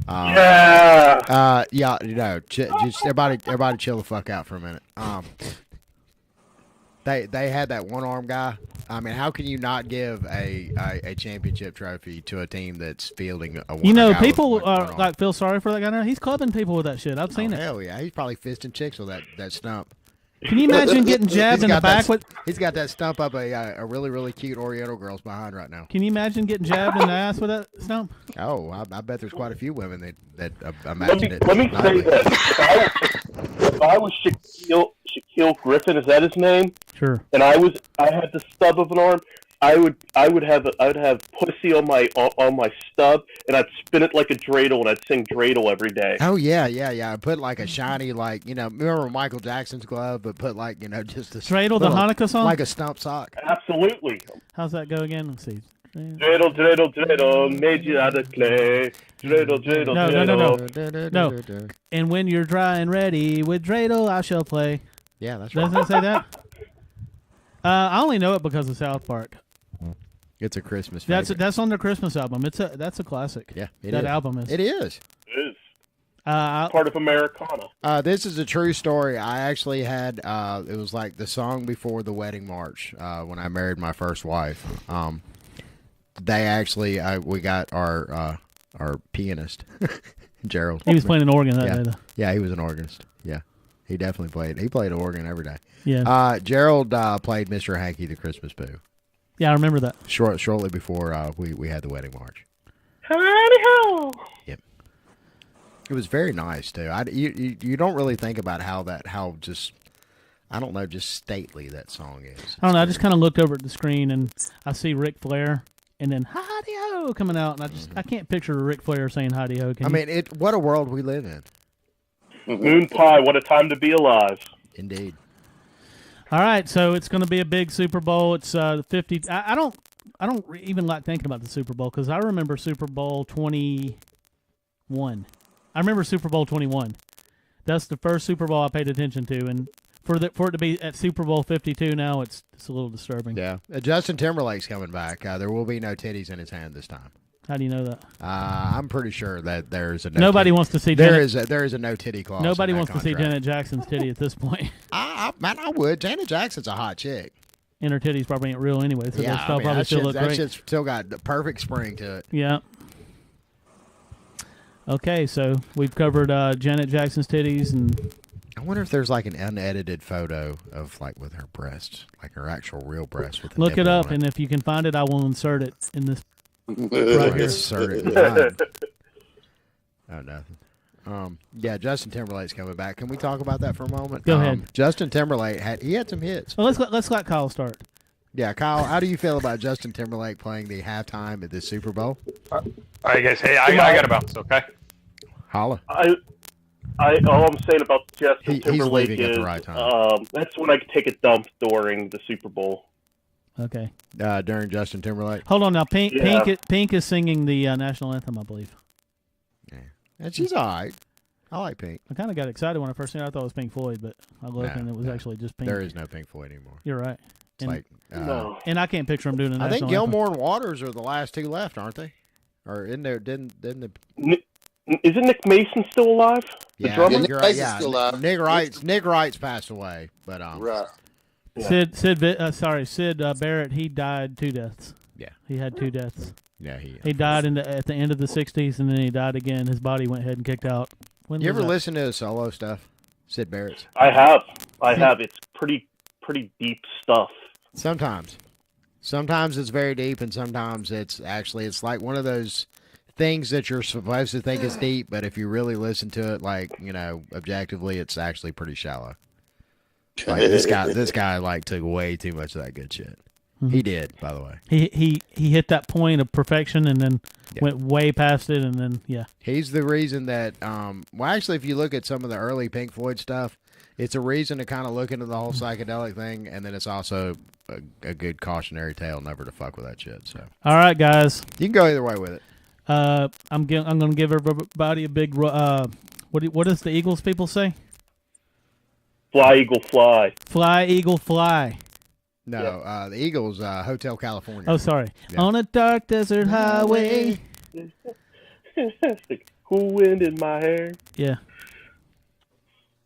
Yeah. Yeah. Just everybody chill the fuck out for a minute. They had that one arm guy. I mean, how can you not give a championship trophy to a team that's fielding a one? You know, guy people with one arm? like feel sorry for that guy now. He's clubbing people with that shit. I've seen it. Hell yeah, he's probably fisting chicks with that stump. Can you imagine getting jabbed in the back with? He's got that stump up a really really cute Oriental girl's behind right now. Can you imagine getting jabbed in the ass with that stump? Oh, I bet there's quite a few women that imagine it. Let me say this: if I was Shaquille Griffin, is that his name? Sure. And I had the stub of an arm. I would have pussy on my stub, and I'd spin it like a dreidel, and I'd sing dreidel every day. Oh yeah. I put like a shiny remember Michael Jackson's glove, but put just a dreidel, the Hanukkah song, like a stump sock. Absolutely. How's that go again? Let's see. Dreidel, dreidel, dreidel, made you out of clay. Dreidel, dreidel, dreidel. No. And when you're dry and ready with dreidel, I shall play. Yeah, that's right. Doesn't it say that? I only know it because of South Park. It's a Christmas favorite. That's on their Christmas album. That's a classic. Yeah, that album is. It is. It is. Part of Americana. This is a true story. I actually had it was like the song before the wedding march when I married my first wife. They actually we got our pianist Gerald. He was playing an organ that yeah. day, though. Yeah, he was an organist. Yeah, he definitely played. He played organ every day. Yeah. Gerald played Mr. Hanky the Christmas Pooh. Yeah, I remember that. Shortly before we had the wedding march. Howdy ho! Yep. It was very nice too. You don't really think about how just stately that song is. I don't know. I just kind of looked over at the screen and I see Ric Flair and then "Howdy Ho" coming out, and I can't picture Ric Flair saying "Howdy Ho." What a world we live in. Moon pie, what a time to be alive. Indeed. All right, so it's going to be a big Super Bowl. It's 50. I don't even like thinking about the Super Bowl because I remember Super Bowl 21. I remember Super Bowl 21. That's the first Super Bowl I paid attention to, and for it to be at Super Bowl 52 now, it's a little disturbing. Yeah, Justin Timberlake's coming back. There will be no titties in his hand this time. How do you know that? I'm pretty sure that there's a nobody wants to see there is a no titty clause. Nobody wants to see Janet Jackson's titty at this point. I would. Janet Jackson's a hot chick. And her titties probably ain't real anyway, so yeah, they'll probably still look great. That shit's still got the perfect spring to it. Yeah. Okay, so we've covered Janet Jackson's titties, and I wonder if there's like an unedited photo of like with her breasts, like her actual real breasts. With look it up, and if you can find it, I will insert it in this. Right here. Insert it. Oh, nothing. Yeah, Justin Timberlake's coming back. Can we talk about that for a moment? Go ahead. Justin Timberlake had some hits. Well, let's let Kyle start. Yeah, Kyle, how do you feel about Justin Timberlake playing the halftime at the Super Bowl? All right, guys. Hey, I got to bounce. Okay. Holla. All I'm saying about Justin he's Timberlake leaving is at the right time. That's when I could take a dump during the Super Bowl. Okay. During Justin Timberlake. Hold on now. Pink is singing the national anthem, I believe. Yeah, and she's all right. I like Pink. I kind of got excited when I first seen it. I thought it was Pink Floyd, but I looked and it was actually just Pink. There is no Pink Floyd anymore. You're right. It's and I can't picture him doing the national anthem. I think Gilmore and Waters are the last two left, aren't they? Or in there? Didn't the Isn't Nick Mason still alive? The drummer? Nick Mason's still alive. Nick Wright's passed away, but right. Yeah. Sid Barrett. He died 2 deaths. Yeah, he had 2 deaths. Yeah, he died at the end of the '60s, and then he died again. His body went ahead and kicked out. You ever listen to his solo stuff, Sid Barrett's? I have. It's pretty deep stuff. Sometimes it's very deep, and sometimes it's like one of those things that you're supposed to think is deep, but if you really listen to it, like, objectively, it's actually pretty shallow. Like this guy like took way too much of that good shit. Mm-hmm. He did, by the way. He hit that point of perfection and then went way past it, and then he's the reason that actually, if you look at some of the early Pink Floyd stuff, it's a reason to kind of look into the whole psychedelic thing, and then it's also a good cautionary tale never to fuck with that shit. So, all right, guys, you can go either way with it. I'm going to give everybody a big. What does the Eagles people say? Fly, Eagle, fly. Fly, Eagle, fly. No, the Eagles, Hotel California. Oh, sorry. Yeah. On a dark desert highway. Cool wind in my hair. Yeah.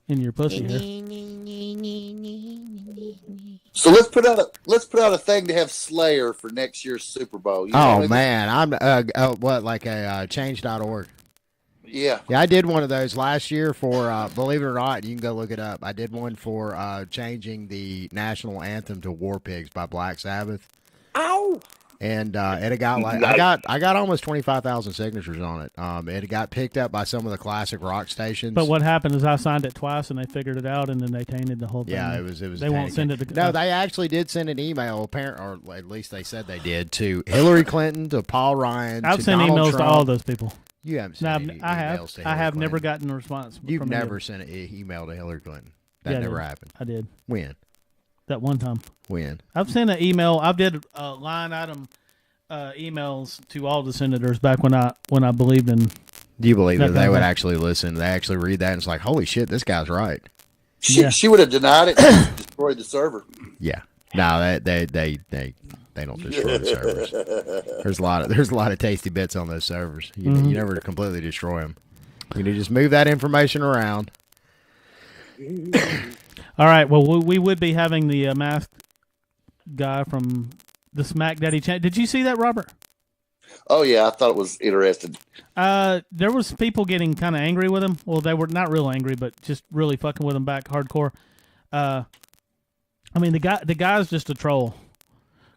In your pussy hair. So let's put out a thing to have Slayer for next year's Super Bowl. Man, I'm a change.org. Yeah. Yeah, I did one of those last year for, believe it or not, you can go look it up. I did one for changing the national anthem to War Pigs by Black Sabbath. Ow! And it got I got almost 25,000 signatures on it. It got picked up by some of the classic rock stations. But what happened is I signed it twice and they figured it out and then they tainted the whole thing. Yeah, it was. They won't send it. No, they actually did send an email, or at least they said they did, to Hillary Clinton, to Paul Ryan. I've to sent Donald emails Trump. to all those people. You haven't sent any emails to Hillary I have Clinton. never gotten a response. You've never sent an email to Hillary Clinton. That never happened. I did. When? That one time. When? I've sent an email. I did line item emails to all the senators back when I believed in. Do you believe that they would actually listen? They actually read that and it's like, holy shit, this guy's right. She would have denied it and destroyed the server. Yeah. No, they don't destroy the servers. There's a lot of tasty bits on those servers. You never completely destroy them. You need to just move that information around. All right. Well, we would be having the masked guy from the Smack Daddy channel. Did you see that, Robert? Oh yeah, I thought it was interesting. There was people getting kind of angry with him. Well, they were not real angry, but just really fucking with him back hardcore. I mean, the guy's just a troll.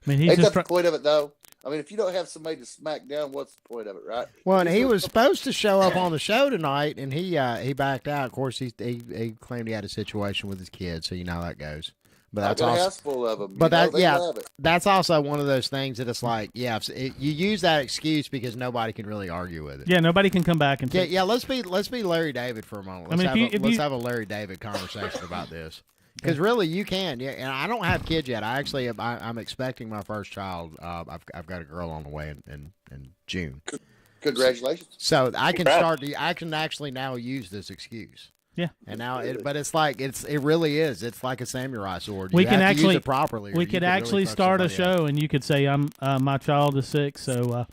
I mean, he's Ain't just that the point of it, though? I mean, if you don't have somebody to smack down, what's the point of it, right? Well, and he was supposed to show up on the show tonight, and he backed out. Of course, he claimed he had a situation with his kid, so you know how that goes. But that's got a also house full of them. But they love it. that's also one of those things that it's like, you use that excuse because nobody can really argue with it. Yeah, nobody can come back and yeah. Let's be Larry David for a moment. Let's have a Larry David conversation about this. Because really, you can. Yeah, and I don't have kids yet. I'm expecting my first child. I've got a girl on the way in June. Congratulations. So I can I can actually now use this excuse. Yeah. And now, but it's like it really is. It's like a samurai sword. We you can have actually to use it properly. We could actually start a show, and you could say, "I'm my child is sick, so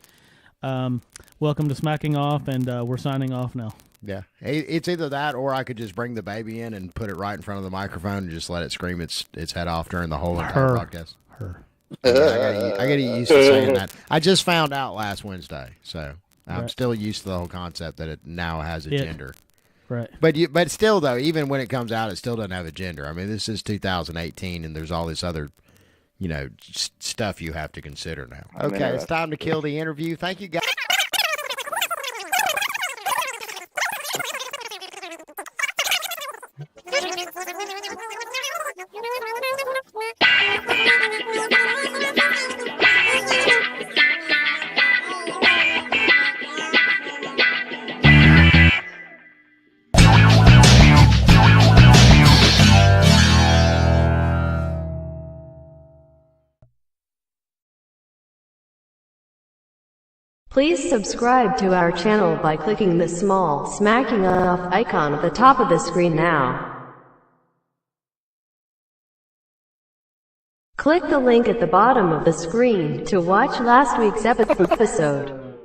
welcome to Smacking Off," and we're signing off now. Yeah, it's either that, or I could just bring the baby in and put it right in front of the microphone and just let it scream its head off during the whole entire broadcast. Her. I gotta get used to saying that. I just found out last Wednesday, so I'm still used to the whole concept that it now has a gender. Right. But still, though, even when it comes out, it still doesn't have a gender. I mean, this is 2018, and there's all this other, stuff you have to consider now. Okay, it's time to kill the interview. Thank you, guys. Please subscribe to our channel by clicking the small Smacking Off icon at the top of the screen now. Click the link at the bottom of the screen to watch last week's episode.